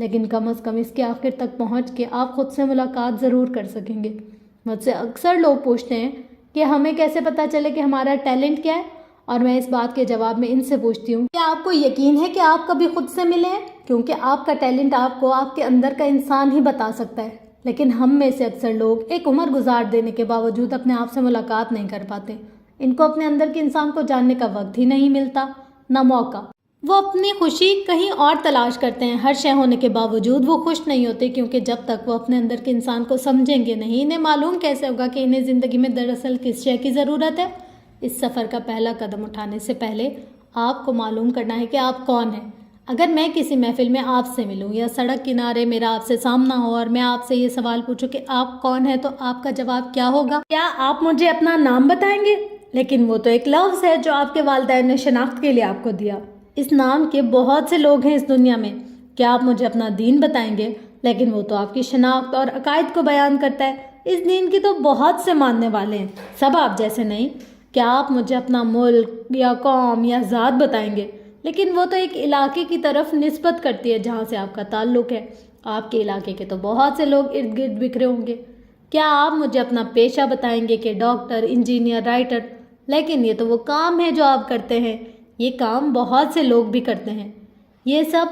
لیکن کم از کم اس کے آخر تک پہنچ کے آپ خود سے ملاقات ضرور کر سکیں گے۔ مجھ سے اکثر لوگ پوچھتے ہیں کہ ہمیں کیسے پتہ چلے کہ ہمارا ٹیلنٹ کیا ہے، اور میں اس بات کے جواب میں ان سے پوچھتی ہوں کہ آپ کو یقین ہے کہ آپ کبھی خود سے ملے ہیں؟ کیونکہ آپ کا ٹیلنٹ آپ کو آپ کے اندر کا انسان ہی بتا سکتا ہے، لیکن ہم میں سے اکثر لوگ ایک عمر گزار دینے کے باوجود اپنے آپ سے ملاقات نہیں کر پاتے۔ ان کو اپنے اندر کے انسان کو جاننے کا وقت ہی نہیں ملتا، نہ موقع۔ وہ اپنی خوشی کہیں اور تلاش کرتے ہیں، ہر شے ہونے کے باوجود وہ خوش نہیں ہوتے، کیونکہ جب تک وہ اپنے اندر کے انسان کو سمجھیں گے نہیں، انہیں معلوم کیسے ہوگا کہ انہیں زندگی میں دراصل کس شے کی ضرورت ہے۔ اس سفر کا پہلا قدم اٹھانے سے پہلے آپ کو معلوم کرنا ہے کہ آپ کون ہیں۔ اگر میں کسی محفل میں آپ سے ملوں یا سڑک کنارے میرا آپ سے سامنا ہو اور میں آپ سے یہ سوال پوچھوں کہ آپ کون ہیں، تو آپ کا جواب کیا ہوگا؟ کیا آپ مجھے اپنا نام بتائیں گے؟ لیکن وہ تو ایک لفظ ہے جو آپ کے والدین نے شناخت کے لیے آپ کو دیا۔ اس نام کے بہت سے لوگ ہیں اس دنیا میں۔ کیا آپ مجھے اپنا دین بتائیں گے؟ لیکن وہ تو آپ کی شناخت اور عقائد کو بیان کرتا ہے۔ اس دین کی تو بہت سے ماننے والے ہیں، سب آپ جیسے نہیں۔ کیا آپ مجھے اپنا ملک یا قوم یا ذات بتائیں گے؟ لیکن وہ تو ایک علاقے کی طرف نسبت کرتی ہے جہاں سے آپ کا تعلق ہے۔ آپ کے علاقے کے تو بہت سے لوگ ارد گرد بکھرے ہوں گے۔ کیا آپ مجھے اپنا پیشہ بتائیں گے کہ ڈاکٹر، انجینئر، رائٹر؟ لیکن یہ تو وہ کام ہے جو آپ کرتے ہیں۔ یہ کام بہت سے لوگ بھی کرتے ہیں۔ یہ سب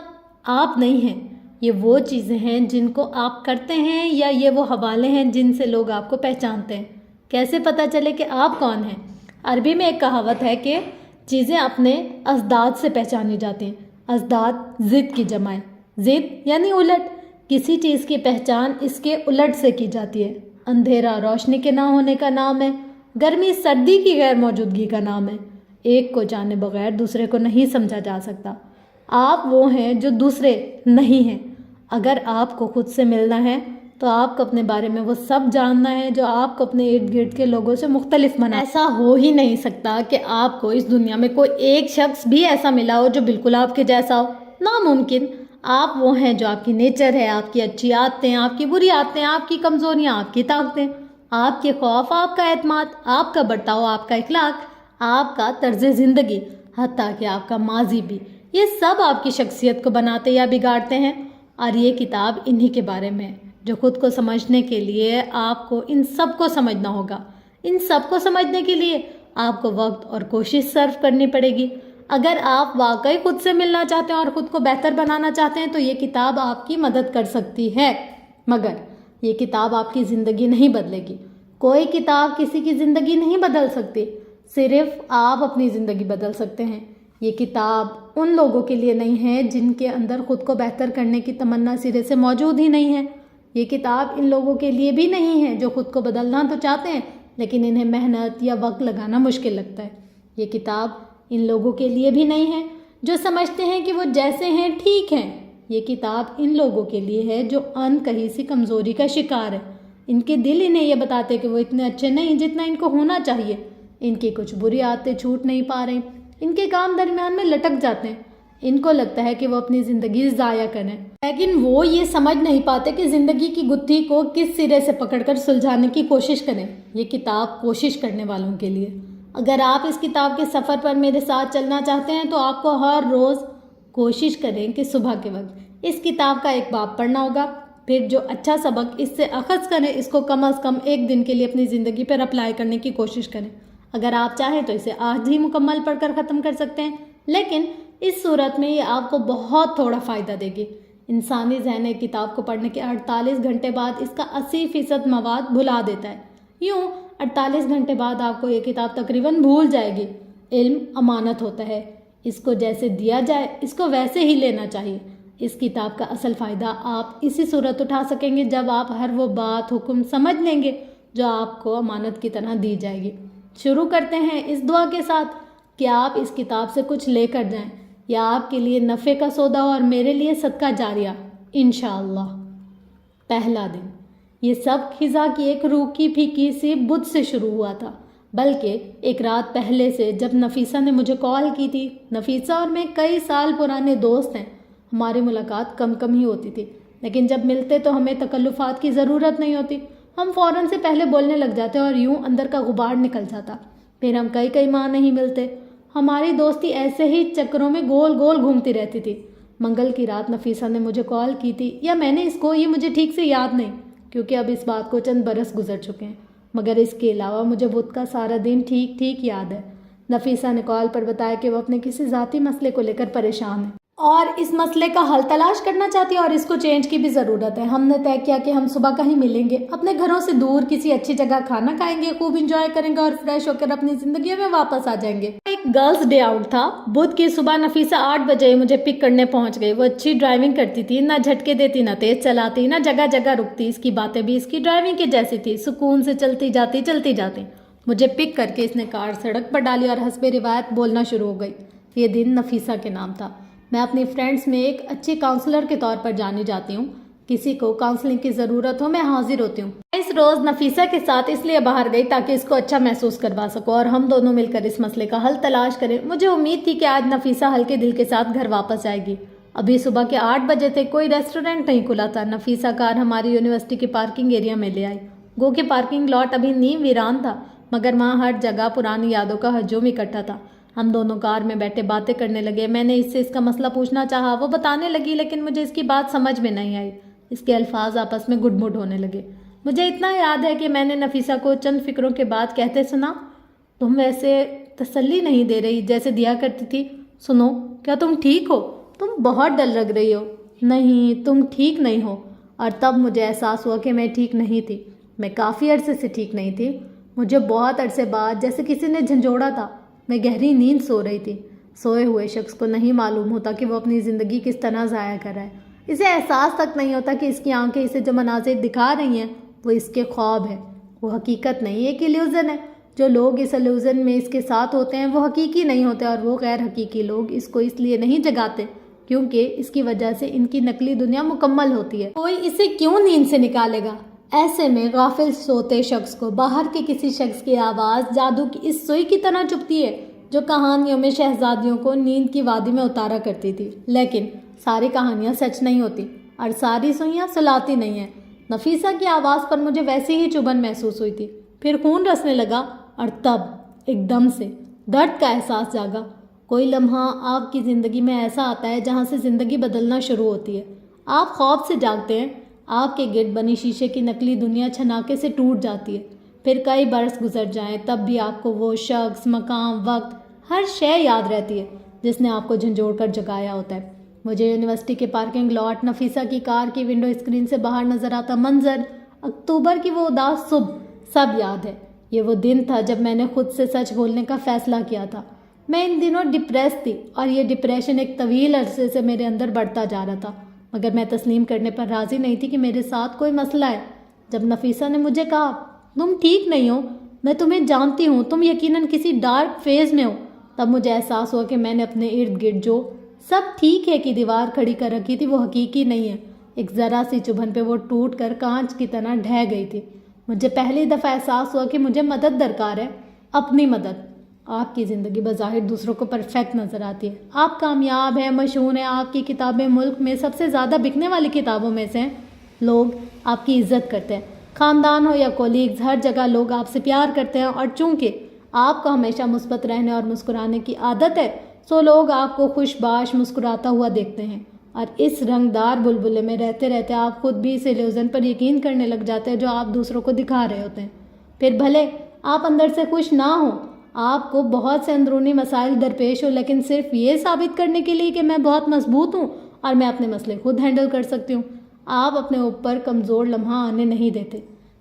آپ نہیں ہیں، یہ وہ چیزیں ہیں جن کو آپ کرتے ہیں، یا یہ وہ حوالے ہیں جن سے لوگ آپ کو پہچانتے ہیں۔ کیسے پتہ چلے کہ آپ کون ہیں؟ عربی میں ایک کہاوت ہے کہ چیزیں اپنے ازداد سے پہچانی جاتی ہیں۔ ازداد ضد کی جمع ہے۔ ضد یعنی الٹ۔ کسی چیز کی پہچان اس کے الٹ سے کی جاتی ہے۔ اندھیرا روشنی کے نہ ہونے کا نام ہے، گرمی سردی کی غیر موجودگی کا نام ہے۔ ایک کو جانے بغیر دوسرے کو نہیں سمجھا جا سکتا۔ آپ وہ ہیں جو دوسرے نہیں ہیں۔ اگر آپ کو خود سے ملنا ہے تو آپ کو اپنے بارے میں وہ سب جاننا ہے جو آپ کو اپنے ارد گرد کے لوگوں سے مختلف بنا۔ ایسا ہو ہی نہیں سکتا کہ آپ کو اس دنیا میں کوئی ایک شخص بھی ایسا ملا ہو جو بالکل آپ کے جیسا ہو، ناممکن۔ آپ وہ ہیں جو آپ کی نیچر ہے، آپ کی اچھی عادتیں، آپ کی بری عادتیں، آپ کی کمزوریاں، آپ کی طاقتیں، آپ کے خوف، آپ کا اعتماد، آپ کا برتاؤ، آپ کا اخلاق، آپ کا طرز زندگی، حتیٰ کہ آپ کا ماضی بھی۔ یہ سب آپ کی شخصیت کو بناتے یا بگاڑتے ہیں، اور یہ کتاب انہی کے بارے میں ہے۔ جو خود کو سمجھنے کے لیے آپ کو ان سب کو سمجھنا ہوگا۔ ان سب کو سمجھنے کے لیے آپ کو وقت اور کوشش صرف کرنی پڑے گی۔ اگر آپ واقعی خود سے ملنا چاہتے ہیں اور خود کو بہتر بنانا چاہتے ہیں تو یہ کتاب آپ کی مدد کر سکتی ہے، مگر یہ کتاب آپ کی زندگی نہیں بدلے گی۔ کوئی کتاب کسی کی زندگی نہیں بدل سکتی، صرف آپ اپنی زندگی بدل سکتے ہیں۔ یہ کتاب ان لوگوں کے لیے نہیں ہے جن کے اندر خود کو بہتر کرنے کی تمنا سرے سے موجود ہی نہیں ہے۔ یہ کتاب ان لوگوں کے لیے بھی نہیں ہے جو خود کو بدلنا تو چاہتے ہیں لیکن انہیں محنت یا وقت لگانا مشکل لگتا ہے۔ یہ کتاب ان لوگوں کے لیے بھی نہیں ہے جو سمجھتے ہیں کہ وہ جیسے ہیں ٹھیک ہیں۔ یہ کتاب ان لوگوں کے لیے ہے جو ان کہیں سی کمزوری کا شکار ہے۔ ان کے دل انہیں یہ بتاتے کہ وہ اتنے اچھے نہیں جتنا ان کو ہونا چاہیے۔ ان کی کچھ بری عادتیں چھوٹ نہیں پا رہی، ان کے کام درمیان میں لٹک جاتے ہیں۔ ان کو لگتا ہے کہ وہ اپنی زندگی ضائع کریں، لیکن وہ یہ سمجھ نہیں پاتے کہ زندگی کی گتھی کو کس سرے سے پکڑ کر سلجھانے کی کوشش کریں۔ یہ کتاب کوشش کرنے والوں کے لیے۔ اگر آپ اس کتاب کے سفر پر میرے ساتھ چلنا چاہتے ہیں تو آپ کو ہر روز کوشش کریں کہ صبح کے وقت اس کتاب کا ایک باب پڑھنا ہوگا، پھر جو اچھا سبق اس سے اخذ کریں اس کو کم از کم ایک دن کے لیے اپنی زندگی پر اپلائی کرنے کی کوشش کریں۔ اگر آپ چاہیں تو اسے آج ہی مکمل پڑھ کر ختم کر سکتے ہیں، لیکن اس صورت میں یہ آپ کو بہت تھوڑا فائدہ دے گی۔ انسانی ذہن ایک کتاب کو پڑھنے کے 48 گھنٹے بعد اس کا 80% مواد بھلا دیتا ہے۔ یوں 48 گھنٹے بعد آپ کو یہ کتاب تقریباً بھول جائے گی۔ علم امانت ہوتا ہے، اس کو جیسے دیا جائے اس کو ویسے ہی لینا چاہیے۔ اس کتاب کا اصل فائدہ آپ اسی صورت اٹھا سکیں گے جب آپ ہر وہ بات حکم سمجھ لیں گے جو آپ کو امانت کی طرح دی جائے گی۔ شروع کرتے ہیں اس دعا کے ساتھ کہ آپ اس کتاب سے کچھ لے کر جائیں، یا آپ کے لیے نفع کا سودا ہو اور میرے لیے صدقہ جاریہ انشاءاللہ۔ پہلا دن۔ یہ سب خزاں کی ایک روکی پھیکی سی بدھ سے شروع ہوا تھا، بلکہ ایک رات پہلے سے جب نفیسہ نے مجھے کال کی تھی۔ نفیسہ اور میں کئی سال پرانے دوست ہیں، ہماری ملاقات کم ہی ہوتی تھی، لیکن جب ملتے تو ہمیں تکلفات کی ضرورت نہیں ہوتی، ہم فوراً سے پہلے بولنے لگ جاتے اور یوں اندر کا غبار نکل جاتا۔ پھر ہم کئی ماہ نہیں ملتے، ہماری دوستی ایسے ہی چکروں میں گول گول گھومتی رہتی تھی۔ منگل کی رات نفیسہ نے مجھے کال کی تھی یا میں نے اس کو، یہ مجھے ٹھیک سے یاد نہیں، کیونکہ اب اس بات کو چند برس گزر چکے ہیں، مگر اس کے علاوہ مجھے بدھ کا سارا دن ٹھیک یاد ہے۔ نفیسہ نے کال پر بتایا کہ وہ اپنے کسی ذاتی مسئلے کو لے کر پریشان ہے اور اس مسئلے کا حل تلاش کرنا چاہتی ہے اور اس کو چینج کی بھی ضرورت ہے۔ ہم نے طے کیا کہ ہم صبح کہیں ملیں گے، اپنے گھروں سے دور کسی اچھی جگہ کھانا کھائیں گے، خوب انجوائے کریں گے اور فریش ہو کر اپنی زندگیوں میں واپس آ جائیں گے۔ ایک گرلز ڈے آؤٹ تھا، بدھ کی صبح نفیسہ 8 بجے مجھے پک کرنے پہنچ گئی۔ وہ اچھی ڈرائیونگ کرتی تھی، نہ جھٹکے دیتی نہ تیز چلاتی، نہ جگہ جگہ رکتی۔ اس کی باتیں بھی اس کی ڈرائیونگ کے جیسی تھی، سکون سے چلتی جاتی۔ مجھے پک کر کے اس نے کار سڑک پر ڈالی اور حسب روایت بولنا شروع ہو گئی۔ یہ دن نفیسہ کے نام تھا۔ میں اپنی فرینڈز میں ایک اچھی کاؤنسلر کے طور پر جانی جاتی ہوں، کسی کو کاؤنسلنگ کی ضرورت ہو میں حاضر ہوتی ہوں۔ میں اس روز نفیسہ کے ساتھ اس لیے باہر گئی تاکہ اس کو اچھا محسوس کروا سکوں اور ہم دونوں مل کر اس مسئلے کا حل تلاش کریں۔ مجھے امید تھی کہ آج نفیسہ ہلکے دل کے ساتھ گھر واپس آئے گی۔ ابھی صبح کے 8 بجے تھے، کوئی ریسٹورینٹ نہیں کھلا تھا۔ نفیسہ کار ہماری یونیورسٹی کے پارکنگ ایریا میں لے آئی۔ گو کہ پارکنگ لاٹ ابھی نیم ویران تھا، مگر وہاں ہر جگہ پرانی یادوں کا ہجوم اکٹھا تھا۔ ہم دونوں کار میں بیٹھے باتیں کرنے لگے۔ میں نے اس سے اس کا مسئلہ پوچھنا چاہا، وہ بتانے لگی، لیکن مجھے اس کی بات سمجھ میں نہیں آئی۔ اس کے الفاظ آپس میں گڈ مڈ ہونے لگے۔ مجھے اتنا یاد ہے کہ میں نے نفیسہ کو چند فکروں کے بعد کہتے سنا، تم ویسے تسلی نہیں دے رہی جیسے دیا کرتی تھی۔ سنو، کیا تم ٹھیک ہو؟ تم بہت ڈل لگ رہی ہو۔ نہیں، تم ٹھیک نہیں ہو۔ اور تب مجھے احساس ہوا کہ میں ٹھیک نہیں تھی۔ میں کافی عرصے سے ٹھیک نہیں تھی۔ مجھے بہت عرصے بعد جیسے کسی نے جھنجھوڑا تھا۔ میں گہری نیند سو رہی تھی۔ سوئے ہوئے شخص کو نہیں معلوم ہوتا کہ وہ اپنی زندگی کس طرح ضائع کر رہا ہے۔ اسے احساس تک نہیں ہوتا کہ اس کی آنکھیں اسے جو مناظر دکھا رہی ہیں وہ اس کے خواب ہے، وہ حقیقت نہیں، ایک ایلیوژن ہے۔ جو لوگ اس ایلیوژن میں اس کے ساتھ ہوتے ہیں وہ حقیقی نہیں ہوتے، اور وہ غیر حقیقی لوگ اس کو اس لیے نہیں جگاتے کیونکہ اس کی وجہ سے ان کی نقلی دنیا مکمل ہوتی ہے۔ کوئی اسے کیوں نیند سے نکالے گا؟ ایسے میں غافل سوتے شخص کو باہر کے کسی شخص کی آواز جادو کی اس سوئی کی طرح چبھتی ہے جو کہانیوں میں شہزادیوں کو نیند کی وادی میں اتارا کرتی تھی۔ لیکن ساری کہانیاں سچ نہیں ہوتی اور ساری سوئیاں سلاتی نہیں ہیں۔ نفیسہ کی آواز پر مجھے ویسی ہی چبھن محسوس ہوئی تھی، پھر خون رسنے لگا اور تب ایک دم سے درد کا احساس جاگا۔ کوئی لمحہ آپ کی زندگی میں ایسا آتا ہے جہاں سے زندگی بدلنا شروع ہوتی ہے۔ آپ خواب سے جاگتے ہیں، آپ کے گرد بنی شیشے کی نقلی دنیا چھناکے سے ٹوٹ جاتی ہے۔ پھر کئی برس گزر جائیں تب بھی آپ کو وہ شخص، مقام، وقت، ہر شے یاد رہتی ہے جس نے آپ کو جھنجھوڑ کر جگایا ہوتا ہے۔ مجھے یونیورسٹی کے پارکنگ لاٹ، نفیسہ کی کار کی ونڈو اسکرین سے باہر نظر آتا منظر، اکتوبر کی وہ اداس صبح، سب یاد ہے۔ یہ وہ دن تھا جب میں نے خود سے سچ بولنے کا فیصلہ کیا تھا۔ میں ان دنوں ڈپریس تھی اور یہ ڈپریشن ایک طویل عرصے سے میرے اندر بڑھتا جا رہا تھا، مگر میں تسلیم کرنے پر راضی نہیں تھی کہ میرے ساتھ کوئی مسئلہ ہے۔ جب نفیسہ نے مجھے کہا تم ٹھیک نہیں ہو، میں تمہیں جانتی ہوں، تم یقیناً کسی ڈارک فیز میں ہو، تب مجھے احساس ہوا کہ میں نے اپنے ارد گرد جو سب ٹھیک ہے کی دیوار کھڑی کر رکھی تھی وہ حقیقی نہیں ہے۔ ایک ذرا سی چبھن پہ وہ ٹوٹ کر کانچ کی طرح ڈھہ گئی تھی۔ مجھے پہلی دفعہ احساس ہوا کہ مجھے مدد درکار ہے، اپنی مدد۔ آپ کی زندگی بظاہر دوسروں کو پرفیکٹ نظر آتی ہے، آپ کامیاب ہیں، مشہور ہیں، آپ کی کتابیں ملک میں سب سے زیادہ بکنے والی کتابوں میں سے ہیں، لوگ آپ کی عزت کرتے ہیں، خاندان ہو یا کولیگز، ہر جگہ لوگ آپ سے پیار کرتے ہیں، اور چونکہ آپ کو ہمیشہ مثبت رہنے اور مسکرانے کی عادت ہے سو لوگ آپ کو خوش باش مسکراتا ہوا دیکھتے ہیں، اور اس رنگ دار بلبلے میں رہتے رہتے آپ خود بھی اس ایلیوژن پر یقین کرنے لگ جاتے ہیں جو آپ دوسروں کو دکھا رہے ہوتے ہیں۔ پھر بھلے آپ اندر سے خوش نہ ہوں، آپ کو بہت سے اندرونی مسائل درپیش ہو، لیکن صرف یہ ثابت کرنے کے لیے کہ میں بہت مضبوط ہوں اور میں اپنے مسئلے خود ہینڈل کر سکتی ہوں، آپ اپنے اوپر کمزور لمحہ آنے نہیں دیتے۔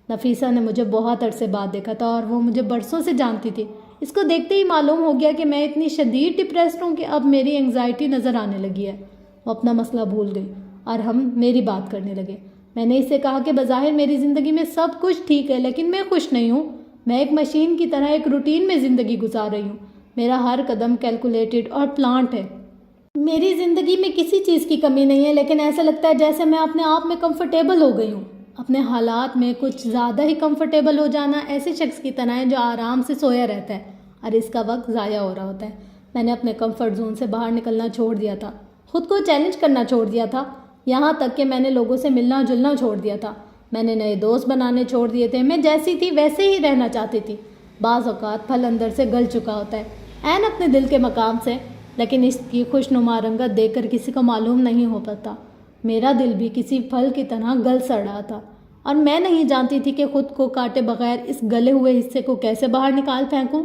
نفیسہ نے مجھے بہت عرصے بعد دیکھا تھا اور وہ مجھے برسوں سے جانتی تھی۔ اس کو دیکھتے ہی معلوم ہو گیا کہ میں اتنی شدید ڈپریسڈ ہوں کہ اب میری انگزائٹی نظر آنے لگی ہے۔ وہ اپنا مسئلہ بھول گئی اور ہم میری بات کرنے لگے۔ میں نے اس سے کہا کہ بظاہر میری زندگی میں سب کچھ ٹھیک ہے، لیکن میں خوش نہیں ہوں۔ میں ایک مشین کی طرح ایک روٹین میں زندگی گزار رہی ہوں، میرا ہر قدم کیلکولیٹڈ اور پلانٹ ہے۔ میری زندگی میں کسی چیز کی کمی نہیں ہے، لیکن ایسا لگتا ہے جیسے میں اپنے آپ میں کمفرٹیبل ہو گئی ہوں۔ اپنے حالات میں کچھ زیادہ ہی کمفرٹیبل ہو جانا ایسے شخص کی طرح ہے جو آرام سے سویا رہتا ہے اور اس کا وقت ضائع ہو رہا ہوتا ہے۔ میں نے اپنے کمفرٹ زون سے باہر نکلنا چھوڑ دیا تھا، خود کو چیلنج کرنا چھوڑ دیا تھا، یہاں تک کہ میں نے لوگوں سے ملنا جلنا چھوڑ دیا تھا۔ میں نے نئے دوست بنانے چھوڑ دیے تھے، میں جیسی تھی ویسے ہی رہنا چاہتی تھی۔ بعض اوقات پھل اندر سے گل چکا ہوتا ہے، عین اپنے دل کے مقام سے۔ لیکن اس کی خوشنما رنگت دیکھ کر کسی کو معلوم نہیں ہو پاتا میرا دل بھی کسی پھل کی طرح گل سڑ رہا تھا، اور میں نہیں جانتی تھی کہ خود کو کاٹے بغیر اس گلے ہوئے حصے کو کیسے باہر نکال پھینکوں۔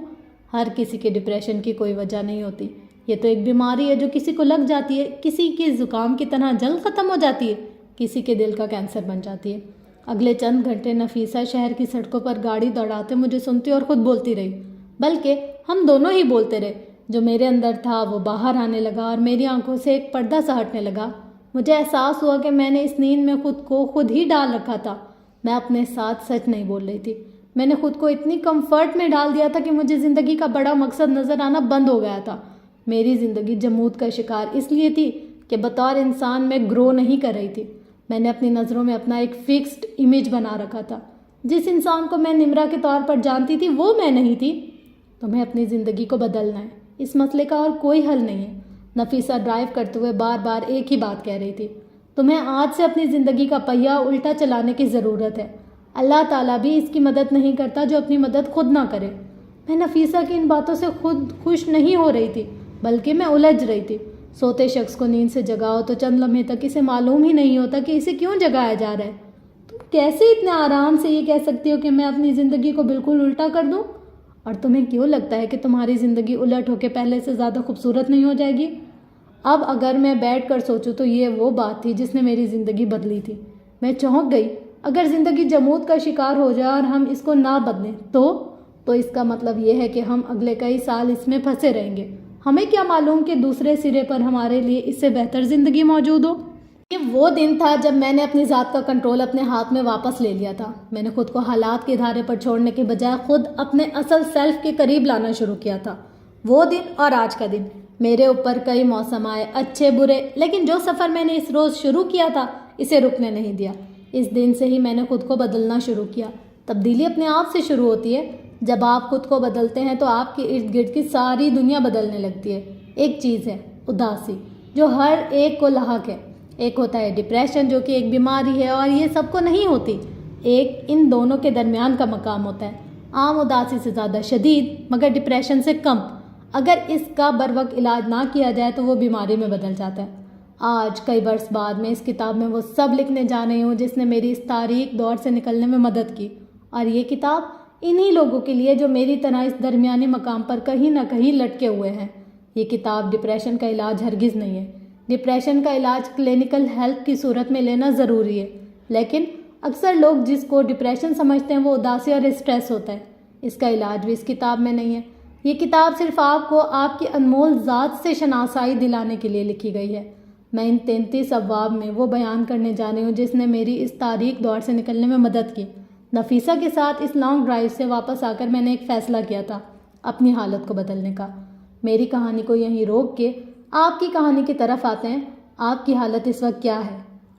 ہر کسی کے ڈپریشن کی کوئی وجہ نہیں ہوتی، یہ تو ایک بیماری ہے جو کسی کو لگ جاتی ہے، کسی کے زکام کی طرح جلد ختم ہو جاتی ہے، کسی کے دل کا کینسر بن جاتی ہے۔ اگلے چند گھنٹے نفیسہ شہر کی سڑکوں پر گاڑی دوڑاتے مجھے سنتی اور خود بولتی رہی، بلکہ ہم دونوں ہی بولتے رہے۔ جو میرے اندر تھا وہ باہر آنے لگا اور میری آنکھوں سے ایک پردہ سا ہٹنے لگا۔ مجھے احساس ہوا کہ میں نے اس نیند میں خود کو خود ہی ڈال رکھا تھا۔ میں اپنے ساتھ سچ نہیں بول رہی تھی، میں نے خود کو اتنی کمفرٹ میں ڈال دیا تھا کہ مجھے زندگی کا بڑا مقصد نظر آنا بند ہو گیا تھا۔ میری زندگی جمود کا شکار اس لیے تھی کہ بطور انسان میں گرو نہیں کر رہی تھی۔ میں نے اپنی نظروں میں اپنا ایک فکسڈ امیج بنا رکھا تھا۔ جس انسان کو میں نمرا کے طور پر جانتی تھی وہ میں نہیں تھی۔ تمہیں اپنی زندگی کو بدلنا ہے، اس مسئلے کا اور کوئی حل نہیں ہے۔ نفیسہ ڈرائیو کرتے ہوئے بار بار ایک ہی بات کہہ رہی تھی، تمہیں آج سے اپنی زندگی کا پہیہ الٹا چلانے کی ضرورت ہے۔ اللہ تعالیٰ بھی اس کی مدد نہیں کرتا جو اپنی مدد خود نہ کرے۔ میں نفیسہ کی ان باتوں سے خود خوش نہیں ہو رہی تھی، بلکہ میں الجھ رہی تھی۔ سوتے شخص کو نیند سے جگاؤ تو چند لمحے تک اسے معلوم ہی نہیں ہوتا کہ اسے کیوں جگایا جا رہا ہے۔ تم کیسے اتنے آرام سے یہ کہہ سکتی ہو کہ میں اپنی زندگی کو بالکل الٹا کر دوں؟ اور تمہیں کیوں لگتا ہے کہ تمہاری زندگی الٹ ہو کے پہلے سے زیادہ خوبصورت نہیں ہو جائے گی؟ اب اگر میں بیٹھ کر سوچوں تو یہ وہ بات تھی جس نے میری زندگی بدلی تھی۔ میں چونک گئی۔ اگر زندگی جمود کا شکار ہو جائے اور ہم اس کو نہ بدلیں تو اس کا مطلب یہ ہے کہ ہم اگلے کئی سال اس میں پھنسے رہیں گے۔ ہمیں کیا معلوم کہ دوسرے سرے پر ہمارے لیے اس سے بہتر زندگی موجود ہو۔ یہ وہ دن تھا جب میں نے اپنی ذات کا کنٹرول اپنے ہاتھ میں واپس لے لیا تھا۔ میں نے خود کو حالات کے دھارے پر چھوڑنے کے بجائے خود اپنے اصل سیلف کے قریب لانا شروع کیا تھا۔ وہ دن اور آج کا دن، میرے اوپر کئی موسم آئے، اچھے برے، لیکن جو سفر میں نے اس روز شروع کیا تھا اسے رکنے نہیں دیا۔ اس دن سے ہی میں نے خود کو بدلنا شروع کیا۔ تبدیلی اپنے آپ سے شروع ہوتی ہے۔ جب آپ خود کو بدلتے ہیں تو آپ کے ارد گرد کی ساری دنیا بدلنے لگتی ہے۔ ایک چیز ہے اداسی، جو ہر ایک کو لاحق ہے۔ ایک ہوتا ہے ڈپریشن، جو کہ ایک بیماری ہے اور یہ سب کو نہیں ہوتی۔ ایک ان دونوں کے درمیان کا مقام ہوتا ہے، عام اداسی سے زیادہ شدید مگر ڈپریشن سے کم۔ اگر اس کا بروقت علاج نہ کیا جائے تو وہ بیماری میں بدل جاتا ہے۔ آج کئی برس بعد میں اس کتاب میں وہ سب لکھنے جا رہی ہوں جس نے میری اس تاریک دور سے نکلنے میں مدد کی، اور یہ کتاب انہی لوگوں کے لیے جو میری طرح اس درمیانی مقام پر کہیں نہ کہیں لٹکے ہوئے ہیں۔ یہ کتاب ڈپریشن کا علاج ہرگز نہیں ہے۔ ڈپریشن کا علاج کلینکل ہیلپ کی صورت میں لینا ضروری ہے، لیکن اکثر لوگ جس کو ڈپریشن سمجھتے ہیں وہ اداسی اور اسٹریس ہوتا ہے۔ اس کا علاج بھی اس کتاب میں نہیں ہے۔ یہ کتاب صرف آپ کو آپ کی انمول ذات سے شناسائی دلانے کے لیے لکھی گئی ہے۔ میں ان 33 ابواب میں وہ بیان کرنے جا رہی ہوں جس نے میری اس تاریک دور سے نکلنے میں مدد کی۔ نفیسہ کے ساتھ اس لانگ ڈرائیو سے واپس آ کر میں نے ایک فیصلہ کیا تھا، اپنی حالت کو بدلنے کا۔ میری کہانی کو یہیں روک کے آپ کی کہانی کی طرف آتے ہیں۔ آپ کی حالت اس وقت کیا ہے؟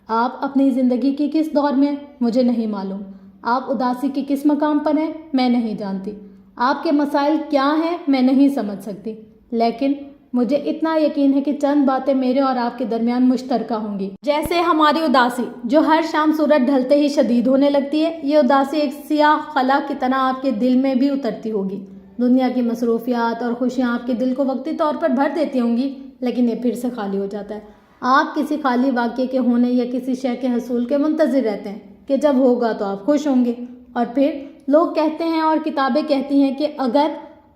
آپ اپنی زندگی کی کس دور میں ہیں؟ مجھے نہیں معلوم۔ آپ اداسی کے کس مقام پر ہیں؟ میں نہیں جانتی۔ آپ کے مسائل کیا ہیں؟ میں نہیں سمجھ سکتی، لیکن مجھے اتنا یقین ہے کہ چند باتیں میرے اور آپ کے درمیان مشترکہ ہوں گی، جیسے ہماری اداسی جو ہر شام سورج ڈھلتے ہی شدید ہونے لگتی ہے۔ یہ اداسی ایک سیاہ خلا کی طرح آپ کے دل میں بھی اترتی ہوگی۔ دنیا کی مصروفیات اور خوشیاں آپ کے دل کو وقتی طور پر بھر دیتی ہوں گی، لیکن یہ پھر سے خالی ہو جاتا ہے۔ آپ کسی خالی واقعے کے ہونے یا کسی شے کے حصول کے منتظر رہتے ہیں کہ جب ہوگا تو آپ خوش ہوں گے، اور پھر لوگ کہتے ہیں اور کتابیں کہتی ہیں کہ اگر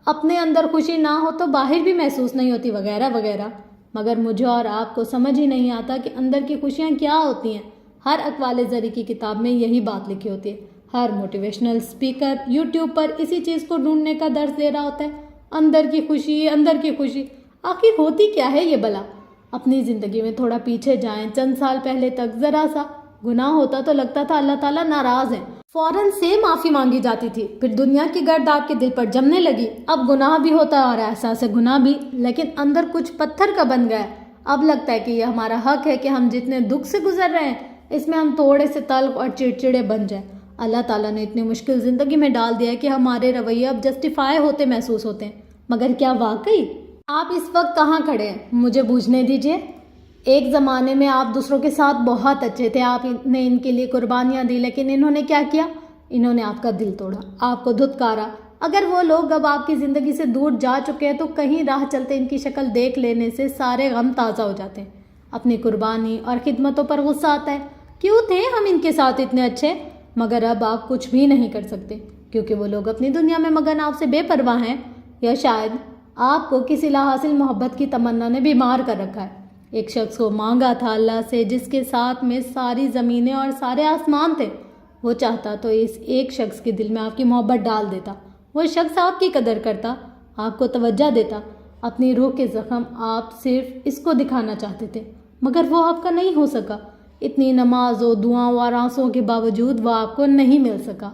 اپنے اندر خوشی نہ ہو تو باہر بھی محسوس نہیں ہوتی، وغیرہ وغیرہ۔ مگر مجھے اور آپ کو سمجھ ہی نہیں آتا کہ اندر کی خوشیاں کیا ہوتی ہیں۔ ہر اقوال زری کی کتاب میں یہی بات لکھی ہوتی ہے۔ ہر موٹیویشنل سپیکر یوٹیوب پر اسی چیز کو ڈھونڈنے کا درس دے رہا ہوتا ہے، اندر کی خوشی، اندر کی خوشی۔ آخر ہوتی کیا ہے یہ بلا؟ اپنی زندگی میں تھوڑا پیچھے جائیں، چند سال پہلے تک ذرا سا گناہ ہوتا تو لگتا تھا اللہ تعالیٰ ناراض ہیں، فوراً سے معافی مانگی جاتی تھی۔ پھر دنیا کی گرد آپ کے دل پر جمنے لگی، اب گناہ بھی ہوتا ہے اور احساس گناہ بھی، لیکن اندر کچھ پتھر کا بن گیا ہے۔ اب لگتا ہے کہ یہ ہمارا حق ہے کہ ہم جتنے دکھ سے گزر رہے ہیں اس میں ہم تھوڑے سے تلخ اور چڑچڑے بن جائیں۔ اللہ تعالیٰ نے اتنی مشکل زندگی میں ڈال دیا ہے کہ ہمارے رویے اب جسٹیفائی ہوتے محسوس ہوتے ہیں۔ مگر کیا واقعی؟ آپ اس وقت کہاں کھڑے ہیں؟ مجھے بوجھنے دیجیے۔ ایک زمانے میں آپ دوسروں کے ساتھ بہت اچھے تھے، آپ نے ان کے لیے قربانیاں دی، لیکن انہوں نے کیا کیا؟ انہوں نے آپ کا دل توڑا، آپ کو دھتکارا، اگر وہ لوگ اب آپ کی زندگی سے دور جا چکے ہیں تو کہیں راہ چلتے ان کی شکل دیکھ لینے سے سارے غم تازہ ہو جاتے ہیں. اپنی قربانی اور خدمتوں پر غصہ آتا ہے. کیوں تھے ہم ان کے ساتھ اتنے اچھے؟ مگر اب آپ کچھ بھی نہیں کر سکتے کیونکہ وہ لوگ اپنی دنیا میں مگن آپ سے بے پرواہ ہیں. یا شاید آپ کو کسی لاحاصل محبت کی تمنا نے بیمار کر رکھا ہے. ایک شخص کو مانگا تھا اللہ سے جس کے ساتھ میں ساری زمینیں اور سارے آسمان تھے. وہ چاہتا تو اس ایک شخص کے دل میں آپ کی محبت ڈال دیتا. وہ شخص آپ کی قدر کرتا, آپ کو توجہ دیتا. اپنی روح کے زخم آپ صرف اس کو دکھانا چاہتے تھے مگر وہ آپ کا نہیں ہو سکا. اتنی نماز و دعاؤں اور آنسوؤں کے باوجود وہ آپ کو نہیں مل سکا.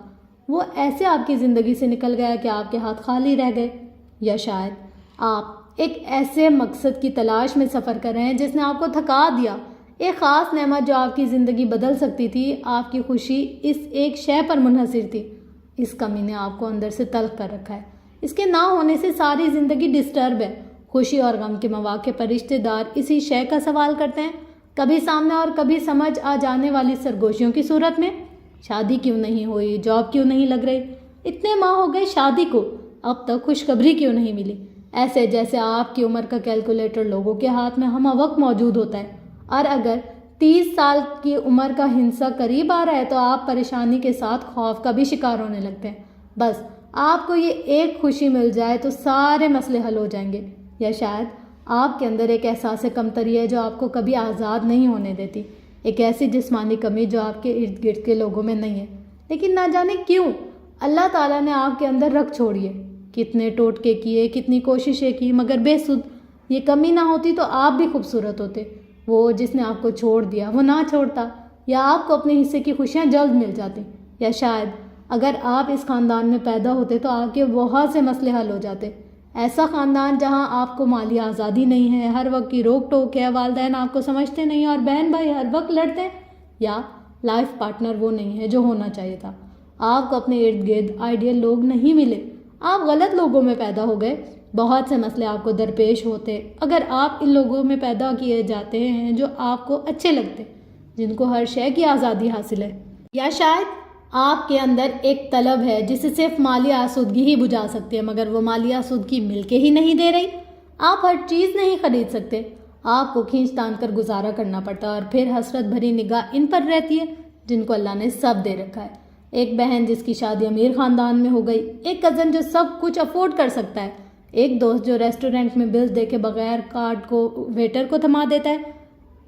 وہ ایسے آپ کی زندگی سے نکل گیا کہ آپ کے ہاتھ خالی رہ گئے. یا شاید آپ ایک ایسے مقصد کی تلاش میں سفر کر رہے ہیں جس نے آپ کو تھکا دیا. ایک خاص نعمت جو آپ کی زندگی بدل سکتی تھی, آپ کی خوشی اس ایک شے پر منحصر تھی. اس کمی نے آپ کو اندر سے تلخ کر رکھا ہے. اس کے نہ ہونے سے ساری زندگی ڈسٹرب ہے. خوشی اور غم کے مواقع پر رشتہ دار اسی شے کا سوال کرتے ہیں, کبھی سامنے اور کبھی سمجھ آ جانے والی سرگوشیوں کی صورت میں. شادی کیوں نہیں ہوئی, جاب کیوں نہیں لگ رہی, اتنے ماہ ہو گئے شادی کو, اب تک خوشخبری کیوں نہیں ملی. ایسے جیسے آپ کی عمر کا کیلکولیٹر لوگوں کے ہاتھ میں ہمہ وقت موجود ہوتا ہے, اور اگر 30 سال کی عمر کا ہنسا قریب آ رہا ہے تو آپ پریشانی کے ساتھ خوف کا بھی شکار ہونے لگتے ہیں. بس آپ کو یہ ایک خوشی مل جائے تو سارے مسئلے حل ہو جائیں گے. یا شاید آپ کے اندر ایک احساس کمتری ہے جو آپ کو کبھی آزاد نہیں ہونے دیتی. ایک ایسی جسمانی کمی جو آپ کے ارد گرد کے لوگوں میں نہیں ہے, لیکن نہ جانے کیوں اللہ تعالیٰ نے آپ کے اندر رکھ چھوڑی ہے. کتنے ٹوٹکے کیے, کتنی کوششیں کی, مگر بے سود. یہ کمی نہ ہوتی تو آپ بھی خوبصورت ہوتے. وہ جس نے آپ کو چھوڑ دیا وہ نہ چھوڑتا, یا آپ کو اپنے حصے کی خوشیاں جلد مل جاتی. یا شاید اگر آپ اس خاندان میں پیدا ہوتے تو آپ کے بہت سے مسئلے حل ہو جاتے. ایسا خاندان جہاں آپ کو مالی آزادی نہیں ہے, ہر وقت کی روک ٹوک ہے, والدین آپ کو سمجھتے نہیں اور بہن بھائی ہر وقت لڑتے ہیں. یا لائف پارٹنر وہ نہیں ہے جو ہونا چاہیے تھا. آپ کو اپنے ارد گرد آئیڈیل لوگ نہیں ملے, آپ غلط لوگوں میں پیدا ہو گئے. بہت سے مسئلے آپ کو درپیش ہوتے اگر آپ ان لوگوں میں پیدا کیے جاتے ہیں جو آپ کو اچھے لگتے, جن کو ہر شے کی آزادی حاصل ہے. یا شاید آپ کے اندر ایک طلب ہے جسے صرف مالی آسودگی ہی بجھا سکتی ہے, مگر وہ مالی آسودگی مل کے ہی نہیں دے رہی. آپ ہر چیز نہیں خرید سکتے, آپ کو کھینچ تان کر گزارا کرنا پڑتا ہے, اور پھر حسرت بھری نگاہ ان پر رہتی ہے جن کو اللہ نے سب دے رکھا ہے. ایک بہن جس کی شادی امیر خاندان میں ہو گئی, ایک کزن جو سب کچھ افورڈ کر سکتا ہے, ایک دوست جو ریسٹورنٹ میں بل دے کے بغیر کارڈ کو ویٹر کو تھما دیتا ہے.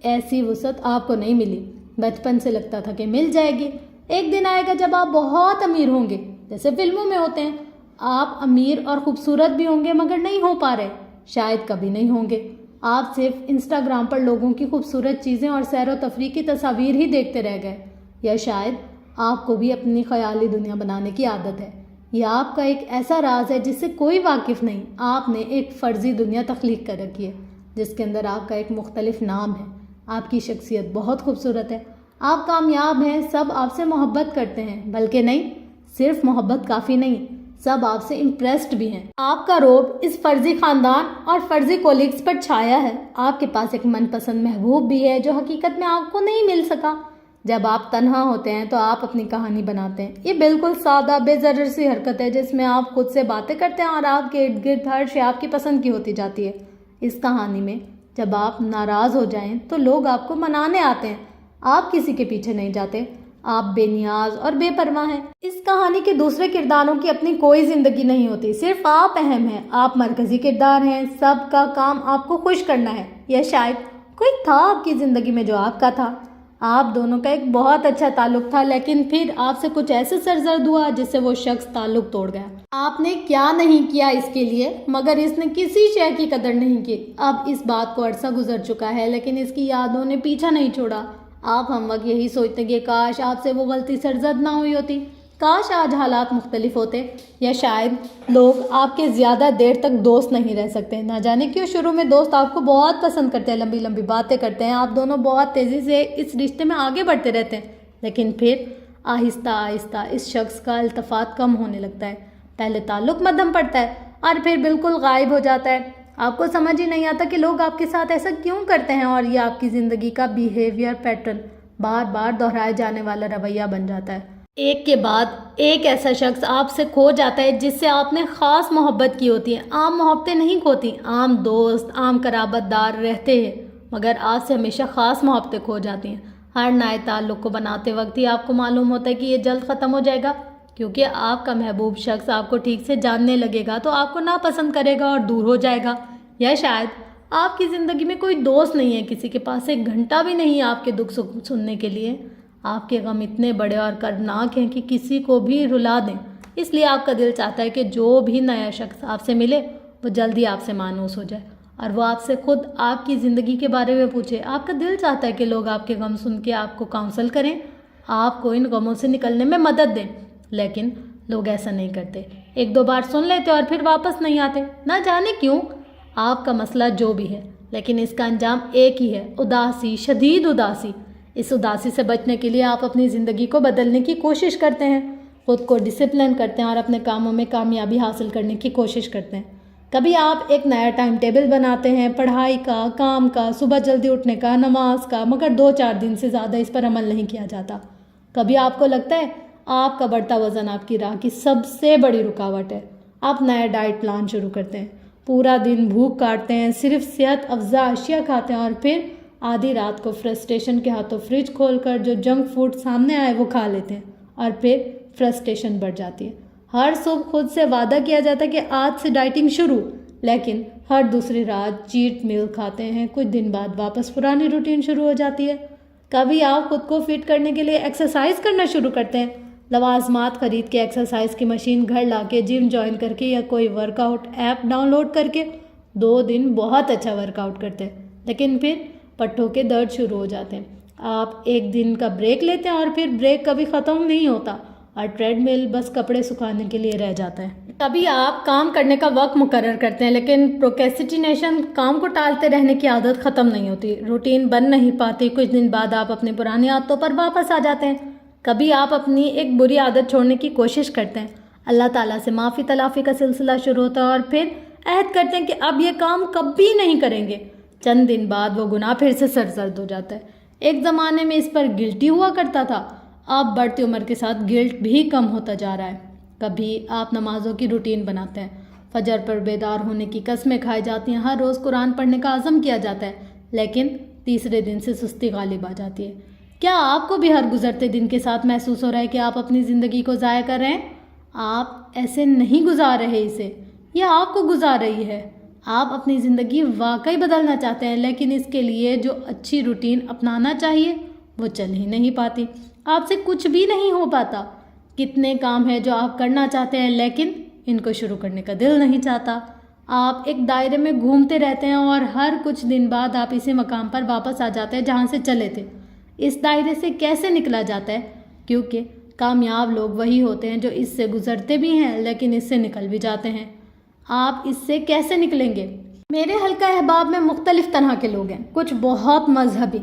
ایسی وسعت آپ کو نہیں ملی. بچپن سے لگتا تھا کہ مل جائے گی. ایک دن آئے گا جب آپ بہت امیر ہوں گے, جیسے فلموں میں ہوتے ہیں. آپ امیر اور خوبصورت بھی ہوں گے مگر نہیں ہو پا رہے, شاید کبھی نہیں ہوں گے. آپ صرف انسٹاگرام پر لوگوں کی خوبصورت چیزیں اور سیر و تفریح کی تصاویر ہی دیکھتے رہ گئے. یا شاید آپ کو بھی اپنی خیالی دنیا بنانے کی عادت ہے. یہ آپ کا ایک ایسا راز ہے جس سے کوئی واقف نہیں. آپ نے ایک فرضی دنیا تخلیق کر رکھی ہے جس کے اندر آپ کا ایک مختلف نام ہے. آپ کی شخصیت بہت خوبصورت ہے, آپ کامیاب ہیں, سب آپ سے محبت کرتے ہیں, بلکہ نہیں, صرف محبت کافی نہیں, سب آپ سے امپریسڈ بھی ہیں. آپ کا روب اس فرضی خاندان اور فرضی کولیگز پر چھایا ہے. آپ کے پاس ایک من پسند محبوب بھی ہے جو حقیقت میں آپ کو نہیں مل سکا. جب آپ تنہا ہوتے ہیں تو آپ اپنی کہانی بناتے ہیں. یہ بالکل سادہ بے ضرر سی حرکت ہے جس میں آپ خود سے باتیں کرتے ہیں اور آپ کے ارد گرد ہر شے آپ کی پسند کی ہوتی جاتی ہے. اس کہانی میں جب آپ ناراض ہو جائیں تو لوگ آپ کو منانے آتے ہیں. آپ کسی کے پیچھے نہیں جاتے, آپ بے نیاز اور بے پرواہ ہیں. اس کہانی کے دوسرے کرداروں کی اپنی کوئی زندگی نہیں ہوتی, صرف آپ اہم ہیں, آپ مرکزی کردار ہیں, سب کا کام آپ کو خوش کرنا ہے. یا شاید کوئی تھا آپ کی زندگی میں جو آپ کا تھا. آپ دونوں کا ایک بہت اچھا تعلق تھا, لیکن پھر آپ سے کچھ ایسے سرزد ہوا جس سے وہ شخص تعلق توڑ گیا. آپ نے کیا نہیں کیا اس کے لیے, مگر اس نے کسی شے کی قدر نہیں کی. اب اس بات کو عرصہ گزر چکا ہے لیکن اس کی یادوں نے پیچھا نہیں چھوڑا. آپ ہم وقت یہی سوچتے کہ کاش آپ سے وہ غلطی سرزد نہ ہوئی ہوتی, کاش آج حالات مختلف ہوتے. یا شاید لوگ آپ کے زیادہ دیر تک دوست نہیں رہ سکتے. نہ جانے کیوں شروع میں دوست آپ کو بہت پسند کرتے ہیں, لمبی لمبی باتیں کرتے ہیں, آپ دونوں بہت تیزی سے اس رشتے میں آگے بڑھتے رہتے ہیں. لیکن پھر آہستہ آہستہ اس شخص کا التفات کم ہونے لگتا ہے. پہلے تعلق مدھم پڑتا ہے اور پھر بالکل غائب ہو جاتا ہے. آپ کو سمجھ ہی نہیں آتا کہ لوگ آپ کے ساتھ ایسا کیوں کرتے ہیں, اور یہ آپ کی زندگی کا بیہیویئر پیٹرن, بار بار دہرائے جانے والا رویہ بن جاتا ہے. ایک کے بعد ایک ایسا شخص آپ سے کھو جاتا ہے جس سے آپ نے خاص محبت کی ہوتی ہے. عام محبتیں نہیں کھوتی، عام دوست، عام قرابت دار رہتے ہیں، مگر آپ سے ہمیشہ خاص محبتیں کھو جاتی ہیں. ہر نئے تعلق کو بناتے وقت ہی آپ کو معلوم ہوتا ہے کہ یہ جلد ختم ہو جائے گا، کیونکہ آپ کا محبوب شخص آپ کو ٹھیک سے جاننے لگے گا تو آپ کو ناپسند کرے گا اور دور ہو جائے گا. یا شاید آپ کی زندگی میں کوئی دوست نہیں ہے، کسی کے پاس ایک گھنٹہ بھی نہیں ہے آپ کے دکھ سکھ سننے کے لیے. آپ کے غم اتنے بڑے اور کرناک ہیں کہ کسی کو بھی رلا دیں. اس لیے آپ کا دل چاہتا ہے کہ جو بھی نیا شخص آپ سے ملے وہ جلدی آپ سے مانوس ہو جائے اور وہ آپ سے خود آپ کی زندگی کے بارے میں پوچھے. آپ کا دل چاہتا ہے کہ لوگ آپ کے غم سن کے آپ کو کاؤنسل کریں، آپ کو ان غموں سے نکلنے میں مدد دیں. لیکن لوگ ایسا نہیں کرتے، ایک دو بار سن لیتے اور پھر واپس نہیں آتے. نہ جانے کیوں. آپ کا مسئلہ جو بھی ہے، لیکن اس کا انجام ایک ہی ہے: اداسی، شدید اداسی. اس اداسی سے بچنے کے لیے آپ اپنی زندگی کو بدلنے کی کوشش کرتے ہیں، خود کو ڈسپلن کرتے ہیں اور اپنے کاموں میں کامیابی حاصل کرنے کی کوشش کرتے ہیں. کبھی آپ ایک نیا ٹائم ٹیبل بناتے ہیں، پڑھائی کا، کام کا، صبح جلدی اٹھنے کا، نماز کا، مگر 2-4 دن سے زیادہ اس پر عمل نہیں کیا جاتا. کبھی آپ کو لگتا ہے آپ کا بڑھتا وزن آپ کی راہ کی سب سے بڑی رکاوٹ ہے. آپ نیا ڈائٹ پلان شروع کرتے ہیں، پورا دن بھوک کاٹتے ہیں، صرف صحت افزا اشیاء کھاتے ہیں اور پھر آدھی رات کو فرسٹریشن کے ہاتھوں فریج کھول کر جو جنک فوڈ سامنے آئے وہ کھا لیتے ہیں اور پھر فرسٹریشن بڑھ جاتی ہے. ہر صبح خود سے وعدہ کیا جاتا ہے کہ آج سے ڈائٹنگ شروع، لیکن ہر دوسری رات چیٹ میل کھاتے ہیں. کچھ دن بعد واپس پرانی روٹین شروع ہو جاتی ہے. کبھی آپ خود کو فٹ کرنے کے لیے ایکسرسائز کرنا شروع کرتے ہیں، لوازمات خرید کے، ایکسرسائز کی مشین گھر لا کے، جم جوائن کر کے یا کوئی workout app download کر کے 2 دن بہت اچھا ورک آؤٹ کرتے ہیں، لیکن پھر پٹھوں کے درد شروع ہو جاتے ہیں. آپ ایک دن کا بریک لیتے ہیں اور پھر بریک کبھی ختم نہیں ہوتا اور ٹریڈ مل بس کپڑے سکھانے کے لیے رہ جاتا ہے. کبھی آپ کام کرنے کا وقت مقرر کرتے ہیں، لیکن پروکریسٹینیشن، کام کو ٹالتے رہنے کی عادت ختم نہیں ہوتی، روٹین بن نہیں پاتی. کچھ دن بعد آپ اپنی پرانی عادتوں پر واپس آ جاتے ہیں. کبھی آپ اپنی ایک بری عادت چھوڑنے کی کوشش کرتے ہیں، اللہ تعالیٰ سے معافی تلافی کا سلسلہ شروع ہوتا ہے اور پھر عہد کرتے ہیں کہ اب یہ کام کبھی نہیں کریں گے. چند دن بعد وہ گناہ پھر سے سرزد ہو جاتا ہے. ایک زمانے میں اس پر گلٹی ہوا کرتا تھا، اب بڑھتی عمر کے ساتھ گلٹ بھی کم ہوتا جا رہا ہے. کبھی آپ نمازوں کی روٹین بناتے ہیں، فجر پر بیدار ہونے کی قسمیں کھائی جاتی ہیں، ہر روز قرآن پڑھنے کا عزم کیا جاتا ہے، لیکن تیسرے دن سے سستی غالب آ جاتی ہے. کیا آپ کو بھی ہر گزرتے دن کے ساتھ محسوس ہو رہا ہے کہ آپ اپنی زندگی کو ضائع کر رہے ہیں؟ آپ ایسے نہیں گزار رہے اسے، یہ آپ کو گزار رہی ہے. آپ اپنی زندگی واقعی بدلنا چاہتے ہیں، لیکن اس کے لیے جو اچھی روٹین اپنانا چاہیے وہ چل ہی نہیں پاتی. آپ سے کچھ بھی نہیں ہو پاتا. کتنے کام ہیں جو آپ کرنا چاہتے ہیں لیکن ان کو شروع کرنے کا دل نہیں چاہتا. آپ ایک دائرے میں گھومتے رہتے ہیں اور ہر کچھ دن بعد آپ اسی مقام پر واپس آ جاتے ہیں جہاں سے چلے تھے. اس دائرے سے کیسے نکلا جاتا ہے؟ کیونکہ کامیاب لوگ وہی ہوتے ہیں جو اس سے گزرتے بھی ہیں لیکن اس سے نکل بھی جاتے ہیں. آپ اس سے کیسے نکلیں گے؟ میرے حلقہ احباب میں مختلف طرح کے لوگ ہیں. کچھ بہت مذہبی،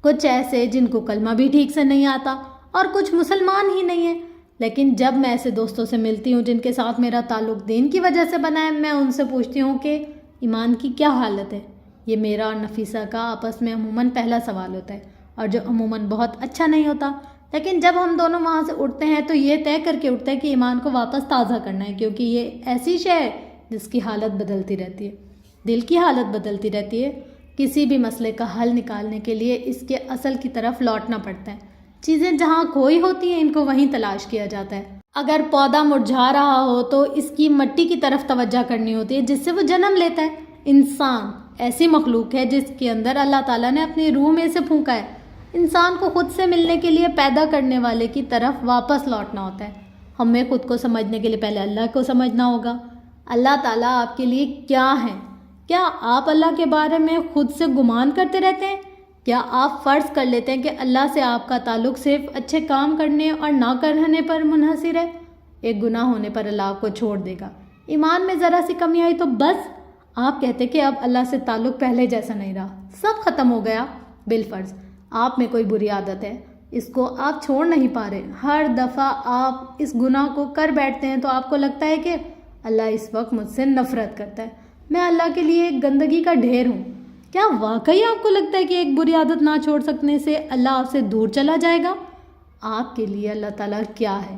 کچھ ایسے جن کو کلمہ بھی ٹھیک سے نہیں آتا، اور کچھ مسلمان ہی نہیں ہیں. لیکن جب میں ایسے دوستوں سے ملتی ہوں جن کے ساتھ میرا تعلق دین کی وجہ سے بنا ہے، میں ان سے پوچھتی ہوں کہ ایمان کی کیا حالت ہے. یہ میرا اور نفیسہ کا آپس میں عموماً پہلا سوال ہوتا ہے، اور جو عموماً بہت اچھا نہیں ہوتا. لیکن جب ہم دونوں وہاں سے اٹھتے ہیں تو یہ طے کر کے اٹھتے ہیں کہ ایمان کو واپس تازہ کرنا ہے، کیونکہ یہ ایسی شے ہے جس کی حالت بدلتی رہتی ہے، دل کی حالت بدلتی رہتی ہے. کسی بھی مسئلے کا حل نکالنے کے لیے اس کے اصل کی طرف لوٹنا پڑتا ہے. چیزیں جہاں کھوئی ہوتی ہیں ان کو وہیں تلاش کیا جاتا ہے. اگر پودا مرجھا رہا ہو تو اس کی مٹی کی طرف توجہ کرنی ہوتی ہے جس سے وہ جنم لیتا ہے. انسان ایسی مخلوق ہے جس کے اندر اللہ تعالیٰ نے اپنی روح میں سے پھونکا ہے. انسان کو خود سے ملنے کے لیے پیدا کرنے والے کی طرف واپس لوٹنا ہوتا ہے. ہمیں خود کو سمجھنے کے لیے پہلے اللہ کو سمجھنا ہوگا. اللہ تعالیٰ آپ کے لیے کیا ہے؟ کیا آپ اللہ کے بارے میں خود سے گمان کرتے رہتے ہیں؟ کیا آپ فرض کر لیتے ہیں کہ اللہ سے آپ کا تعلق صرف اچھے کام کرنے اور نہ کرنے پر منحصر ہے؟ ایک گناہ ہونے پر اللہ آپ کو چھوڑ دے گا. ایمان میں ذرا سی کمی آئی تو بس آپ کہتے کہ اب اللہ سے تعلق پہلے جیسا نہیں رہا، سب ختم ہو گیا. بالفرض آپ میں کوئی بری عادت ہے، اس کو آپ چھوڑ نہیں پا رہے. ہر دفعہ آپ اس گناہ کو کر بیٹھتے ہیں تو آپ کو لگتا ہے کہ اللہ اس وقت مجھ سے نفرت کرتا ہے، میں اللہ کے لیے ایک گندگی کا ڈھیر ہوں. کیا واقعی آپ کو لگتا ہے کہ ایک بری عادت نہ چھوڑ سکنے سے اللہ آپ سے دور چلا جائے گا؟ آپ کے لیے اللہ تعالیٰ کیا ہے؟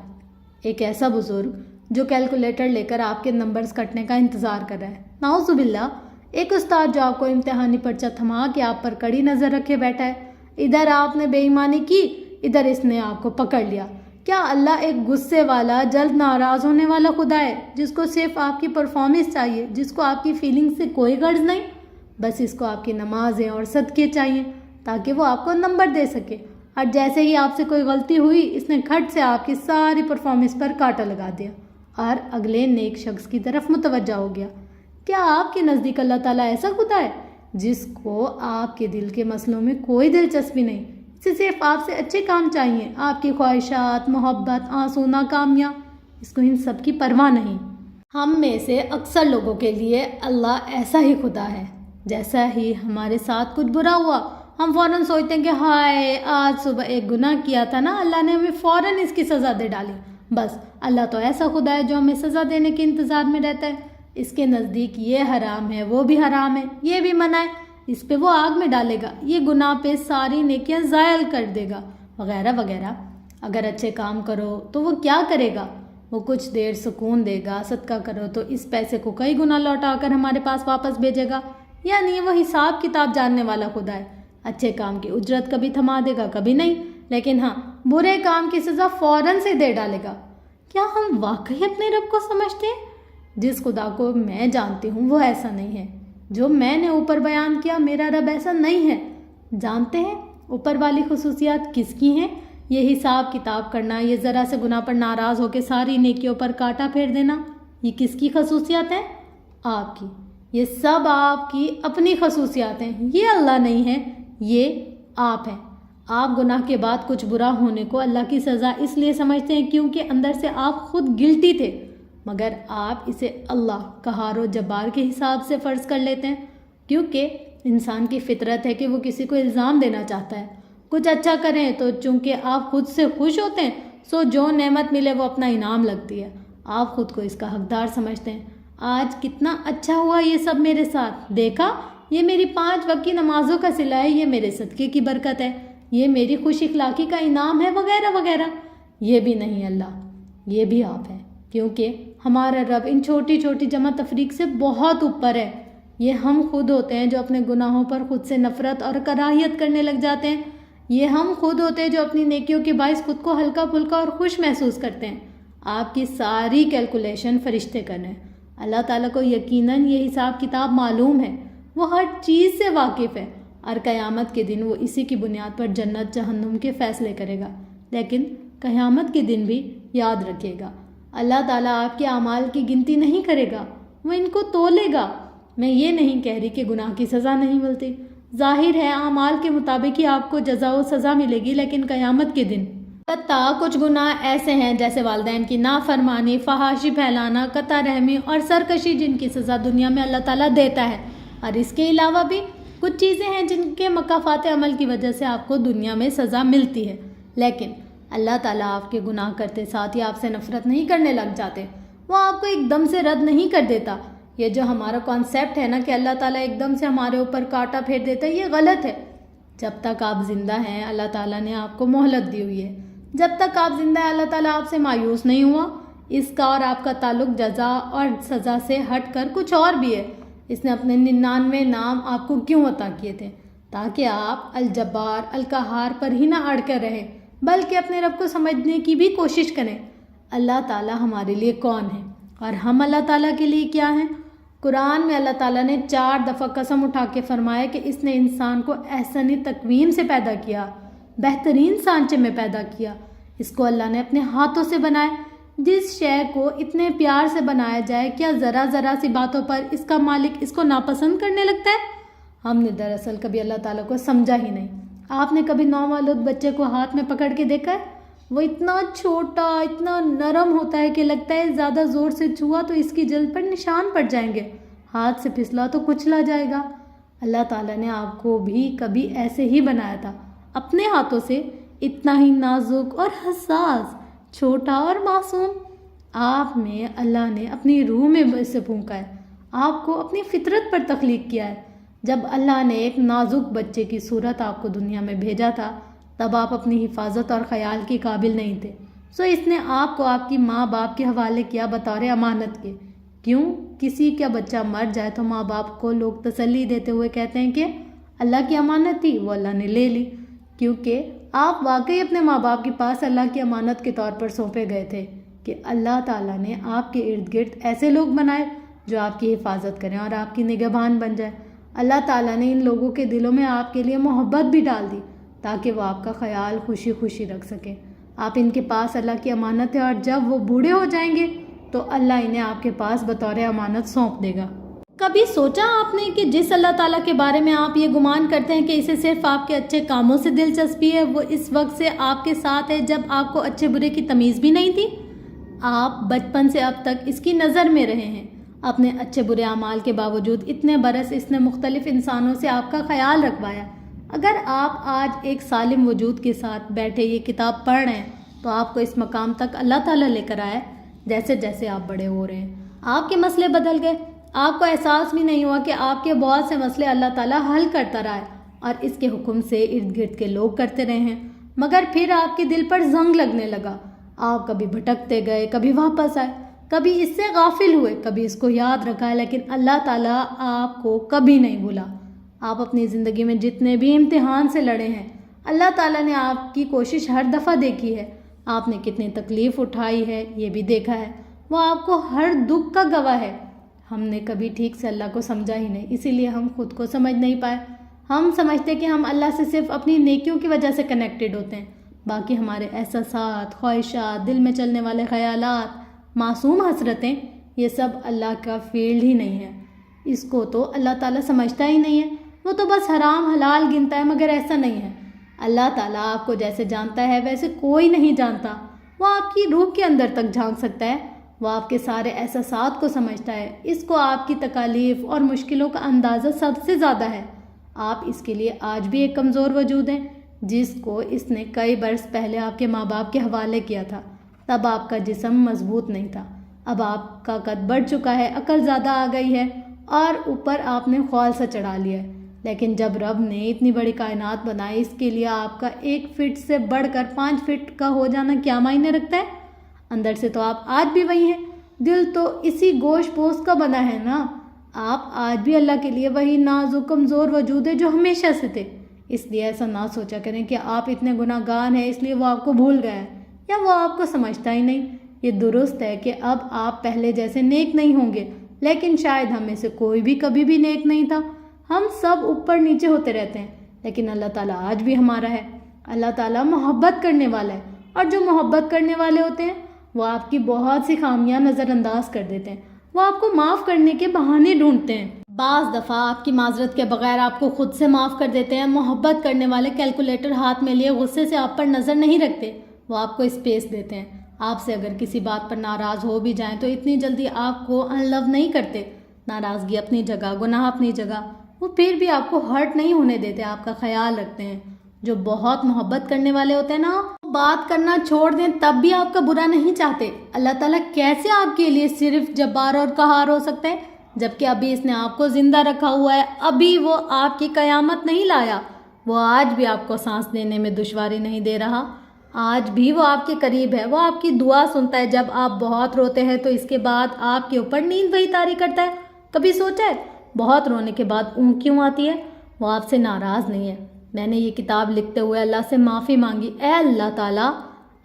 ایک ایسا بزرگ جو کیلکولیٹر لے کر آپ کے نمبرز کٹنے کا انتظار کر رہا ہے، نعوذ باللہ۔ ایک استاد جو آپ کو امتحانی پرچہ تھما کے آپ پر کڑی نظر رکھے بیٹھا ہے، ادھر آپ نے بے ایمانی کی، ادھر اس نے آپ کو پکڑ لیا۔ کیا اللہ ایک غصے والا، جلد ناراض ہونے والا خدا ہے جس کو صرف آپ کی پرفارمنس چاہیے، جس کو آپ کی فیلنگ سے کوئی غرض نہیں؟ بس اس کو آپ کی نمازیں اور صدقے چاہیے تاکہ وہ آپ کو نمبر دے سکے، اور جیسے ہی آپ سے کوئی غلطی ہوئی اس نے کھٹ سے آپ کی ساری پرفارمنس پر کانٹا لگا دیا اور اگلے نیک شخص کی طرف متوجہ ہو گیا۔ کیا آپ کے نزدیک اللہ تعالیٰ ایسا خدا ہے جس کو آپ کے دل کے مسئلوں میں کوئی دلچسپی نہیں، اسے صرف آپ سے اچھے کام چاہیے، آپ کی خواہشات، محبت، آنسو، ناکامیاں، اس کو ان سب کی پرواہ نہیں؟ ہم میں سے اکثر لوگوں کے لیے اللہ ایسا ہی خدا ہے، جیسا ہی ہمارے ساتھ کچھ برا ہوا ہم فوراً سوچتے ہیں کہ ہائے آج صبح ایک گناہ کیا تھا نا، اللہ نے ہمیں فوراً اس کی سزا دے ڈالی۔ بس اللہ تو ایسا خدا ہے جو ہمیں سزا دینے کے انتظار میں رہتا ہے۔ اس کے نزدیک یہ حرام ہے، وہ بھی حرام ہے، یہ بھی منع ہے، اس پہ وہ آگ میں ڈالے گا، یہ گناہ پہ ساری نیکیاں زائل کر دے گا، وغیرہ وغیرہ۔ اگر اچھے کام کرو تو وہ کیا کرے گا؟ وہ کچھ دیر سکون دے گا، صدقہ کرو تو اس پیسے کو کئی گنا لوٹا کر ہمارے پاس واپس بھیجے گا۔ یعنی وہ حساب کتاب جاننے والا خدا ہے۔ اچھے کام کی اجرت کبھی تھما دے گا، کبھی نہیں، لیکن ہاں برے کام کی سزا فوراً سے دے ڈالے گا۔ کیا ہم واقعی اپنے رب کو سمجھتے ہیں؟ جس خدا کو میں جانتی ہوں وہ ایسا نہیں ہے، جو میں نے اوپر بیان کیا میرا رب ایسا نہیں ہے۔ جانتے ہیں اوپر والی خصوصیات کس کی ہیں؟ یہ حساب کتاب کرنا، یہ ذرا سے گناہ پر ناراض ہو کے ساری نیکیوں پر کانٹا پھیر دینا، یہ کس کی خصوصیات ہیں؟ آپ کی۔ یہ سب آپ کی اپنی خصوصیات ہیں، یہ اللہ نہیں ہے، یہ آپ ہیں۔ آپ گناہ کے بعد کچھ برا ہونے کو اللہ کی سزا اس لیے سمجھتے ہیں کیونکہ اندر سے آپ خود گلٹی تھے، مگر آپ اسے اللہ قہار و جبار کے حساب سے فرض کر لیتے ہیں، کیونکہ انسان کی فطرت ہے کہ وہ کسی کو الزام دینا چاہتا ہے۔ کچھ اچھا کریں تو چونکہ آپ خود سے خوش ہوتے ہیں، سو جو نعمت ملے وہ اپنا انعام لگتی ہے، آپ خود کو اس کا حقدار سمجھتے ہیں۔ آج کتنا اچھا ہوا یہ سب میرے ساتھ، دیکھا یہ میری 5 وقت کی نمازوں کا صلہ ہے، یہ میرے صدقے کی برکت ہے، یہ میری خوش اخلاقی کا انعام ہے، وغیرہ وغیرہ۔ یہ بھی نہیں اللہ، یہ بھی آپ ہیں، کیونکہ ہمارا رب ان چھوٹی چھوٹی جمع تفریق سے بہت اوپر ہے۔ یہ ہم خود ہوتے ہیں جو اپنے گناہوں پر خود سے نفرت اور کراہیت کرنے لگ جاتے ہیں، یہ ہم خود ہوتے ہیں جو اپنی نیکیوں کے باعث خود کو ہلکا پھلکا اور خوش محسوس کرتے ہیں۔ آپ کی ساری کیلکولیشن فرشتے کر رہے ہیں۔ اللہ تعالیٰ کو یقیناً یہ حساب کتاب معلوم ہے، وہ ہر چیز سے واقف ہے، اور قیامت کے دن وہ اسی کی بنیاد پر جنت جہنم کے فیصلے کرے گا۔ لیکن قیامت کے دن بھی یاد رکھیے گا، اللہ تعالیٰ آپ کے اعمال کی گنتی نہیں کرے گا، وہ ان کو تولے گا۔ میں یہ نہیں کہہ رہی کہ گناہ کی سزا نہیں ملتی، ظاہر ہے اعمال کے مطابق ہی آپ کو جزا و سزا ملے گی، لیکن قیامت کے دن کچھ گناہ ایسے ہیں جیسے والدین کی نافرمانی، فحاشی پھیلانا، قطع رحمی اور سرکشی، جن کی سزا دنیا میں اللہ تعالیٰ دیتا ہے، اور اس کے علاوہ بھی کچھ چیزیں ہیں جن کے مکافات عمل کی وجہ سے آپ کو دنیا میں سزا ملتی ہے۔ لیکن اللہ تعالیٰ آپ کے گناہ کرتے ساتھ ہی آپ سے نفرت نہیں کرنے لگ جاتے، وہ آپ کو ایک دم سے رد نہیں کر دیتا۔ یہ جو ہمارا کانسیپٹ ہے نا کہ اللہ تعالیٰ ایک دم سے ہمارے اوپر کانٹا پھیر دیتا ہے، یہ غلط ہے۔ جب تک آپ زندہ ہیں اللہ تعالیٰ نے آپ کو مہلت دی ہوئی ہے، جب تک آپ زندہ ہیں اللہ تعالیٰ آپ سے مایوس نہیں ہوا۔ اس کا اور آپ کا تعلق جزا اور سزا سے ہٹ کر کچھ اور بھی ہے۔ اس نے اپنے 99 نام آپ کو کیوں عطا کیے تھے؟ تاکہ آپ الجبار القہار پر ہی نہ اڑ کر رہیں، بلکہ اپنے رب کو سمجھنے کی بھی کوشش کریں۔ اللہ تعالیٰ ہمارے لیے کون ہے اور ہم اللہ تعالیٰ کے لیے کیا ہیں؟ قرآن میں اللہ تعالیٰ نے 4 دفعہ قسم اٹھا کے فرمایا کہ اس نے انسان کو احسن تقویم سے پیدا کیا، بہترین سانچے میں پیدا کیا۔ اس کو اللہ نے اپنے ہاتھوں سے بنایا۔ جس شے کو اتنے پیار سے بنایا جائے، کیا ذرا ذرا سی باتوں پر اس کا مالک اس کو ناپسند کرنے لگتا ہے؟ ہم نے دراصل کبھی اللہ تعالیٰ کو سمجھا ہی نہیں۔ آپ نے کبھی نومولود بچے کو ہاتھ میں پکڑ کے دیکھا ہے؟ وہ اتنا چھوٹا، اتنا نرم ہوتا ہے کہ لگتا ہے زیادہ زور سے چھوا تو اس کی جلد پر نشان پڑ جائیں گے، ہاتھ سے پھسلا تو کچلا جائے گا۔ اللہ تعالیٰ نے آپ کو بھی کبھی ایسے ہی بنایا تھا، اپنے ہاتھوں سے، اتنا ہی نازک اور حساس، چھوٹا اور معصوم۔ آپ میں اللہ نے اپنی روح میں اسے پھونکا ہے، آپ کو اپنی فطرت پر تخلیق کیا ہے۔ جب اللہ نے ایک نازک بچے کی صورت آپ کو دنیا میں بھیجا تھا، تب آپ اپنی حفاظت اور خیال کے قابل نہیں تھے، سو اس نے آپ کو آپ کی ماں باپ کے حوالے کیا بطور امانت کے۔ کیوں؟ کسی کا بچہ مر جائے تو ماں باپ کو لوگ تسلی دیتے ہوئے کہتے ہیں کہ اللہ کی امانت تھی، وہ اللہ نے لے لی، کیونکہ آپ واقعی اپنے ماں باپ کے پاس اللہ کی امانت کے طور پر سونپے گئے تھے کہ اللہ تعالیٰ نے آپ کے ارد گرد ایسے لوگ بنائے جو آپ کی حفاظت کریں اور آپ کی نگہبان بن جائے۔ اللہ تعالیٰ نے ان لوگوں کے دلوں میں آپ کے لیے محبت بھی ڈال دی تاکہ وہ آپ کا خیال خوشی خوشی رکھ سکیں۔ آپ ان کے پاس اللہ کی امانت ہے، اور جب وہ بوڑھے ہو جائیں گے تو اللہ انہیں آپ کے پاس بطور امانت سونپ دے گا۔ کبھی سوچا آپ نے کہ جس اللہ تعالیٰ کے بارے میں آپ یہ گمان کرتے ہیں کہ اسے صرف آپ کے اچھے کاموں سے دلچسپی ہے، وہ اس وقت سے آپ کے ساتھ ہے جب آپ کو اچھے برے کی تمیز بھی نہیں تھی؟ آپ بچپن سے اب تک اس کی نظر میں رہے ہیں۔ اپنے اچھے برے اعمال کے باوجود اتنے برس اس نے مختلف انسانوں سے آپ کا خیال رکھوایا۔ اگر آپ آج ایک سالم وجود کے ساتھ بیٹھے یہ کتاب پڑھ رہے ہیں تو آپ کو اس مقام تک اللہ تعالیٰ لے کر آیا۔ جیسے جیسے آپ بڑے ہو رہے ہیں آپ کے مسئلے بدل گئے، آپ کو احساس بھی نہیں ہوا کہ آپ کے بہت سے مسئلے اللہ تعالیٰ حل کرتا رہا ہے اور اس کے حکم سے ارد گرد کے لوگ کرتے رہے ہیں، مگر پھر آپ کے دل پر زنگ لگنے لگا۔ آپ کبھی بھٹکتے گئے، کبھی واپس آئے، کبھی اس سے غافل ہوئے، کبھی اس کو یاد رکھا، لیکن اللہ تعالیٰ آپ کو کبھی نہیں بھولا۔ آپ اپنی زندگی میں جتنے بھی امتحان سے لڑے ہیں، اللہ تعالیٰ نے آپ کی کوشش ہر دفعہ دیکھی ہے۔ آپ نے کتنی تکلیف اٹھائی ہے یہ بھی دیکھا ہے، وہ آپ کو ہر دکھ کا گواہ ہے۔ ہم نے کبھی ٹھیک سے اللہ کو سمجھا ہی نہیں، اسی لیے ہم خود کو سمجھ نہیں پائے۔ ہم سمجھتے کہ ہم اللہ سے صرف اپنی نیکیوں کی وجہ سے کنیکٹڈ ہوتے ہیں، باقی ہمارے احساسات، خواہشات، دل میں چلنے والے خیالات، معصوم حسرتیں، یہ سب اللہ کا فیلڈ ہی نہیں ہے۔ اس کو تو اللہ تعالیٰ سمجھتا ہی نہیں ہے، وہ تو بس حرام حلال گنتا ہے، مگر ایسا نہیں ہے۔ اللہ تعالیٰ آپ کو جیسے جانتا ہے ویسے کوئی نہیں جانتا۔ وہ آپ کی روح کے اندر تک جھانک سکتا ہے، وہ آپ کے سارے احساسات کو سمجھتا ہے، اس کو آپ کی تکالیف اور مشکلوں کا اندازہ سب سے زیادہ ہے۔ آپ اس کے لیے آج بھی ایک کمزور وجود ہیں جس کو اس نے کئی برس پہلے آپ کے ماں باپ کے حوالے کیا تھا۔ تب آپ کا جسم مضبوط نہیں تھا، اب آپ کا قد بڑھ چکا ہے، عقل زیادہ آ گئی ہے اور اوپر آپ نے خول سا چڑھا لیا ہے۔ لیکن جب رب نے اتنی بڑی کائنات بنائی، اس کے لیے آپ کا 1 فٹ سے بڑھ کر 5 فٹ کا ہو جانا کیا معنی رکھتا ہے؟ اندر سے تو آپ آج بھی وہی ہیں، دل تو اسی گوشت پوست کا بنا ہے نا۔ آپ آج بھی اللہ کے لیے وہی نازک کمزور وجود ہے جو ہمیشہ سے تھے۔ اس لیے ایسا نہ سوچا کریں کہ آپ اتنے گناہ گار ہیں اس لیے وہ آپ کو بھول گیا ہے یا وہ آپ کو سمجھتا ہی نہیں۔ یہ درست ہے کہ اب آپ پہلے جیسے نیک نہیں ہوں گے، لیکن شاید ہم میں سے کوئی بھی کبھی بھی نیک نہیں تھا۔ ہم سب اوپر نیچے ہوتے رہتے ہیں، لیکن اللہ تعالیٰ آج بھی ہمارا ہے۔ اللہ تعالیٰ محبت کرنے والا ہے، اور جو محبت کرنے والے ہوتے ہیں وہ آپ کی بہت سی خامیاں نظر انداز کر دیتے ہیں، وہ آپ کو معاف کرنے کے بہانے ڈھونڈتے ہیں۔ بعض دفعہ آپ کی معذرت کے بغیر آپ کو خود سے معاف کر دیتے ہیں۔ محبت کرنے والے کیلکولیٹر ہاتھ میں لیے غصے سے آپ پر نظر نہیں رکھتے، وہ آپ کو اسپیس دیتے ہیں۔ آپ سے اگر کسی بات پر ناراض ہو بھی جائیں تو اتنی جلدی آپ کو انلو نہیں کرتے۔ ناراضگی اپنی جگہ، گناہ اپنی جگہ، وہ پھر بھی آپ کو ہرٹ نہیں ہونے دیتے، آپ کا خیال رکھتے ہیں۔ جو بہت محبت کرنے والے ہوتے ہیں نا، بات کرنا چھوڑ دیں تب بھی آپ کا برا نہیں چاہتے۔ اللہ تعالیٰ کیسے آپ کے لیے صرف جبار اور قہار ہو سکتے ہیں جبکہ ابھی اس نے آپ کو زندہ رکھا ہوا ہے؟ ابھی وہ آپ کی قیامت نہیں لایا، وہ آج بھی آپ کو سانس لینے میں دشواری نہیں دے رہا، آج بھی وہ آپ کے قریب ہے، وہ آپ کی دعا سنتا ہے۔ جب آپ بہت روتے ہیں تو اس کے بعد آپ کے اوپر نیند وہی طاری کرتا ہے۔ کبھی سوچا ہے بہت رونے کے بعد اونگ کیوں آتی ہے؟ وہ آپ سے ناراض نہیں ہے۔ میں نے یہ کتاب لکھتے ہوئے اللہ سے معافی مانگی، اے اللہ تعالیٰ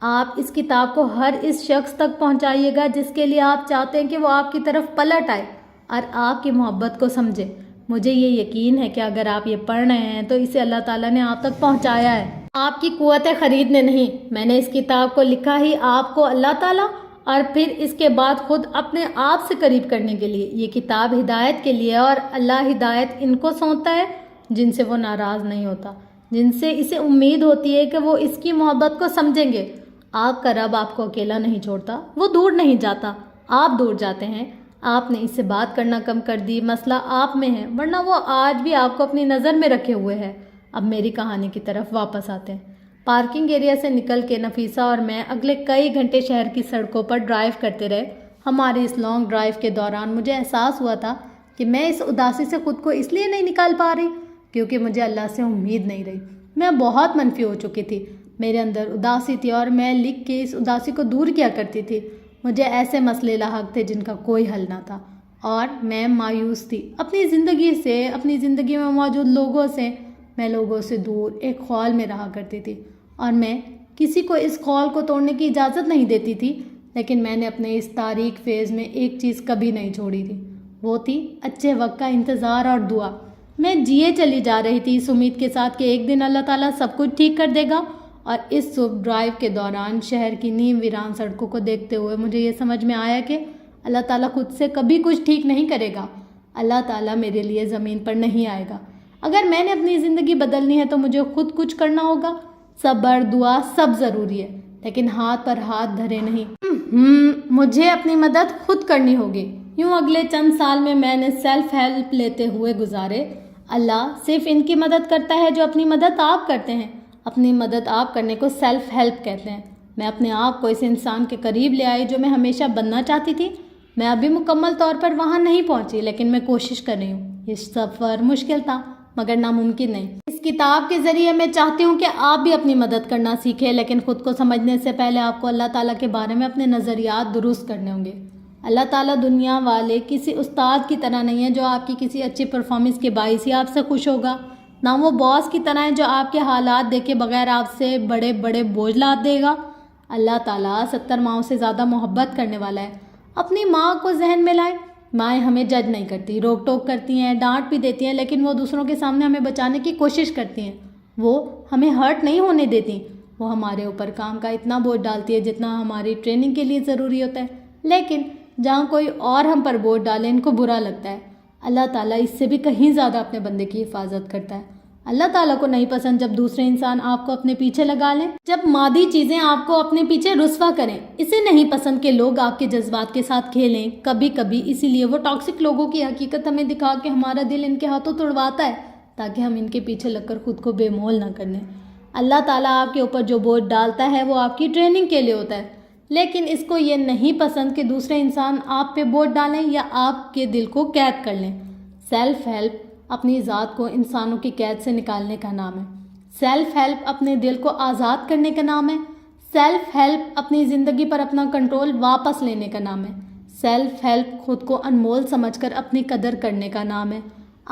آپ اس کتاب کو ہر اس شخص تک پہنچائیے گا جس کے لیے آپ چاہتے ہیں کہ وہ آپ کی طرف پلٹ آئے اور آپ کی محبت کو سمجھے۔ مجھے یہ یقین ہے کہ اگر آپ یہ پڑھ رہے ہیں تو اسے اللہ تعالیٰ نے آپ تک پہنچایا ہے، آپ کی قوت خریدنے نہیں۔ میں نے اس کتاب کو لکھا ہی آپ کو اللہ تعالیٰ اور پھر اس کے بعد خود اپنے آپ سے قریب کرنے کے لیے۔ یہ کتاب ہدایت کے لیے، اور اللہ ہدایت ان کو سونپتا ہے جن سے وہ ناراض نہیں ہوتا، جن سے اسے امید ہوتی ہے کہ وہ اس کی محبت کو سمجھیں گے۔ آپ کا رب آپ کو اکیلا نہیں چھوڑتا، وہ دور نہیں جاتا، آپ دور جاتے ہیں۔ آپ نے اس سے بات کرنا کم کر دی، مسئلہ آپ میں ہے، ورنہ وہ آج بھی آپ کو اپنی نظر میں رکھے ہوئے ہے۔ اب میری کہانی کی طرف واپس آتے ہیں۔ پارکنگ ایریا سے نکل کے نفیسہ اور میں اگلے کئی گھنٹے شہر کی سڑکوں پر ڈرائیو کرتے رہے۔ ہماری اس لانگ ڈرائیو کے دوران مجھے احساس ہوا تھا کہ میں اس اداسی سے خود کو اس لیے نہیں نکال پا رہی کیونکہ مجھے اللہ سے امید نہیں رہی۔ میں بہت منفی ہو چکی تھی، میرے اندر اداسی تھی اور میں لکھ کے اس اداسی کو دور کیا کرتی تھی۔ مجھے ایسے مسئلے لاحق تھے جن کا کوئی حل نہ تھا اور میں مایوس تھی اپنی زندگی سے، اپنی زندگی میں موجود لوگوں سے۔ میں لوگوں سے دور ایک خول میں رہا کرتی تھی اور میں کسی کو اس خول کو توڑنے کی اجازت نہیں دیتی تھی، لیکن میں نے اپنے اس تاریک فیز میں ایک چیز کبھی نہیں چھوڑی تھی، وہ تھی اچھے وقت کا انتظار اور دعا۔ میں جیے چلی جا رہی تھی اس امید کے ساتھ کہ ایک دن اللہ تعالیٰ سب کچھ ٹھیک کر دے گا، اور اس صبح ڈرائیو کے دوران شہر کی نیم ویران سڑکوں کو دیکھتے ہوئے مجھے یہ سمجھ میں آیا کہ اللہ تعالیٰ خود سے کبھی کچھ ٹھیک نہیں کرے گا۔ اللہ تعالیٰ میرے لیے زمین پر نہیں آئے گا۔ اگر میں نے اپنی زندگی بدلنی ہے تو مجھے خود کچھ کرنا ہوگا۔ صبر، دعا سب ضروری ہے، لیکن ہاتھ پر ہاتھ دھرے نہیں۔ مجھے اپنی مدد خود کرنی ہوگی۔ یوں اگلے چند سال میں نے سیلف ہیلپ لیتے ہوئے گزارے۔ اللہ صرف ان کی مدد کرتا ہے جو اپنی مدد آپ کرتے ہیں۔ اپنی مدد آپ کرنے کو سیلف ہیلپ کہتے ہیں۔ میں اپنے آپ کو اس انسان کے قریب لے آئی جو میں ہمیشہ بننا چاہتی تھی۔ میں ابھی مکمل طور پر وہاں نہیں پہنچی، لیکن میں کوشش کر رہی ہوں۔ یہ سفر مشکل تھا مگر ناممکن نہیں۔ اس کتاب کے ذریعے میں چاہتی ہوں کہ آپ بھی اپنی مدد کرنا سیکھیں، لیکن خود کو سمجھنے سے پہلے آپ کو اللہ تعالیٰ کے بارے میں اپنے نظریات درست کرنے ہوں گے۔ اللہ تعالیٰ دنیا والے کسی استاد کی طرح نہیں ہے جو آپ کی کسی اچھی پرفارمنس کے باعث ہی آپ سے خوش ہوگا، نہ وہ باس کی طرح ہے جو آپ کے حالات دیکھے بغیر آپ سے بڑے بڑے بوجھ لاد دے گا۔ اللہ تعالیٰ 70 ماؤں سے زیادہ محبت کرنے والا ہے۔ اپنی ماں کو ذہن میں لائیں۔ مائیں ہمیں جج نہیں کرتی، روک ٹوک کرتی ہیں، ڈانٹ بھی دیتی ہیں، لیکن وہ دوسروں کے سامنے ہمیں بچانے کی کوشش کرتی ہیں۔ وہ ہمیں ہرٹ نہیں ہونے دیتی۔ وہ ہمارے اوپر کام کا اتنا بوجھ ڈالتی ہے جتنا ہماری ٹریننگ کے لیے ضروری ہوتا ہے، لیکن جہاں کوئی اور ہم پر بوجھ ڈالے ان کو برا لگتا ہے۔ اللہ تعالیٰ اس سے بھی کہیں زیادہ اپنے بندے کی حفاظت کرتا ہے۔ اللہ تعالیٰ کو نہیں پسند جب دوسرے انسان آپ کو اپنے پیچھے لگا لیں، جب مادی چیزیں آپ کو اپنے پیچھے رسوا کریں۔ اسے نہیں پسند کہ لوگ آپ کے جذبات کے ساتھ کھیلیں۔ کبھی کبھی اسی لیے وہ ٹاکسک لوگوں کی حقیقت ہمیں دکھا کے ہمارا دل ان کے ہاتھوں توڑواتا ہے تاکہ ہم ان کے پیچھے لگ کر خود کو بے مول نہ کر لیں۔ اللہ تعالیٰ آپ کے اوپر جو بوجھ ڈالتا ہے وہ آپ کی ٹریننگ کے لیے ہوتا ہے، لیکن اس کو یہ نہیں پسند کہ دوسرے انسان آپ پہ بوجھ ڈالیں یا آپ کے دل کو قید کر لیں۔ سیلف ہیلپ اپنی ذات کو انسانوں کی قید سے نکالنے کا نام ہے۔ سیلف ہیلپ اپنے دل کو آزاد کرنے کا نام ہے۔ سیلف ہیلپ اپنی زندگی پر اپنا کنٹرول واپس لینے کا نام ہے۔ سیلف ہیلپ خود کو انمول سمجھ کر اپنی قدر کرنے کا نام ہے۔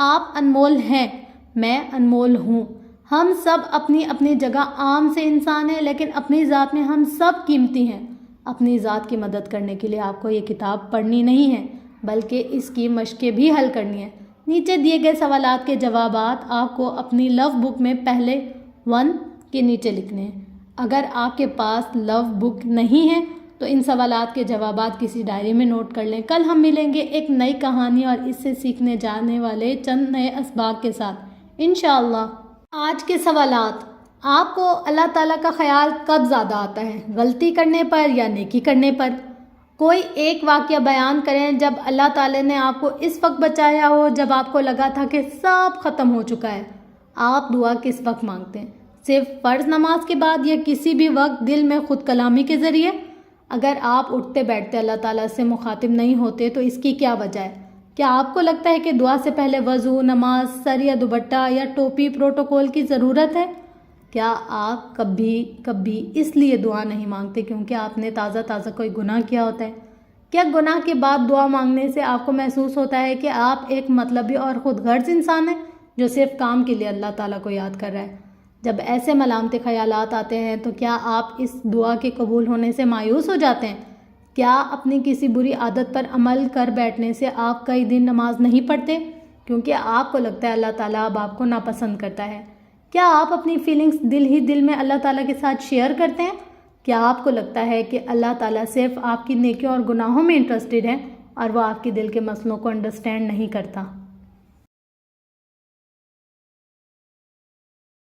آپ انمول ہیں، میں انمول ہوں۔ ہم سب اپنی اپنی جگہ عام سے انسان ہیں، لیکن اپنی ذات میں ہم سب قیمتی ہیں۔ اپنی ذات کی مدد کرنے کے لیے آپ کو یہ کتاب پڑھنی نہیں ہے، بلکہ اس کی مشقیں بھی حل کرنی ہے۔ نیچے دیے گئے سوالات کے جوابات آپ کو اپنی لو بک میں پہلے 1 کے نیچے لکھنے ہیں۔ اگر آپ کے پاس لو بک نہیں ہے تو ان سوالات کے جوابات کسی ڈائری میں نوٹ کر لیں۔ کل ہم ملیں گے ایک نئی کہانی اور اس سے سیکھنے جانے والے چند نئے اسباق کے ساتھ انشاءاللہ۔ آج کے سوالات: آپ کو اللہ تعالیٰ کا خیال کب زیادہ آتا ہے، غلطی کرنے پر یا نیکی کرنے پر؟ کوئی ایک واقعہ بیان کریں جب اللہ تعالیٰ نے آپ کو اس وقت بچایا ہو جب آپ کو لگا تھا کہ سب ختم ہو چکا ہے۔ آپ دعا کس وقت مانگتے ہیں، صرف فرض نماز کے بعد یا کسی بھی وقت دل میں خود کلامی کے ذریعے؟ اگر آپ اٹھتے بیٹھتے اللہ تعالیٰ سے مخاطب نہیں ہوتے تو اس کی کیا وجہ ہے؟ کیا آپ کو لگتا ہے کہ دعا سے پہلے وضو، نماز، سر یا دوپٹہ یا ٹوپی پروٹوکول کی ضرورت ہے؟ کیا آپ کبھی اس لیے دعا نہیں مانگتے کیونکہ آپ نے تازہ کوئی گناہ کیا ہوتا ہے؟ کیا گناہ کے بعد دعا مانگنے سے آپ کو محسوس ہوتا ہے کہ آپ ایک مطلبی اور خود غرض انسان ہیں جو صرف کام کے لیے اللہ تعالیٰ کو یاد کر رہا ہے؟ جب ایسے ملامتی خیالات آتے ہیں تو کیا آپ اس دعا کے قبول ہونے سے مایوس ہو جاتے ہیں؟ کیا اپنی کسی بری عادت پر عمل کر بیٹھنے سے آپ کئی دن نماز نہیں پڑھتے کیونکہ آپ کو لگتا ہے اللہ تعالیٰ اب آپ کو ناپسند کرتا ہے؟ کیا آپ اپنی فیلنگز دل ہی دل میں اللہ تعالیٰ کے ساتھ شیئر کرتے ہیں؟ کیا آپ کو لگتا ہے کہ اللہ تعالیٰ صرف آپ کی نیکیوں اور گناہوں میں انٹرسٹڈ ہے اور وہ آپ کے دل کے مسئلوں کو انڈرسٹینڈ نہیں کرتا؟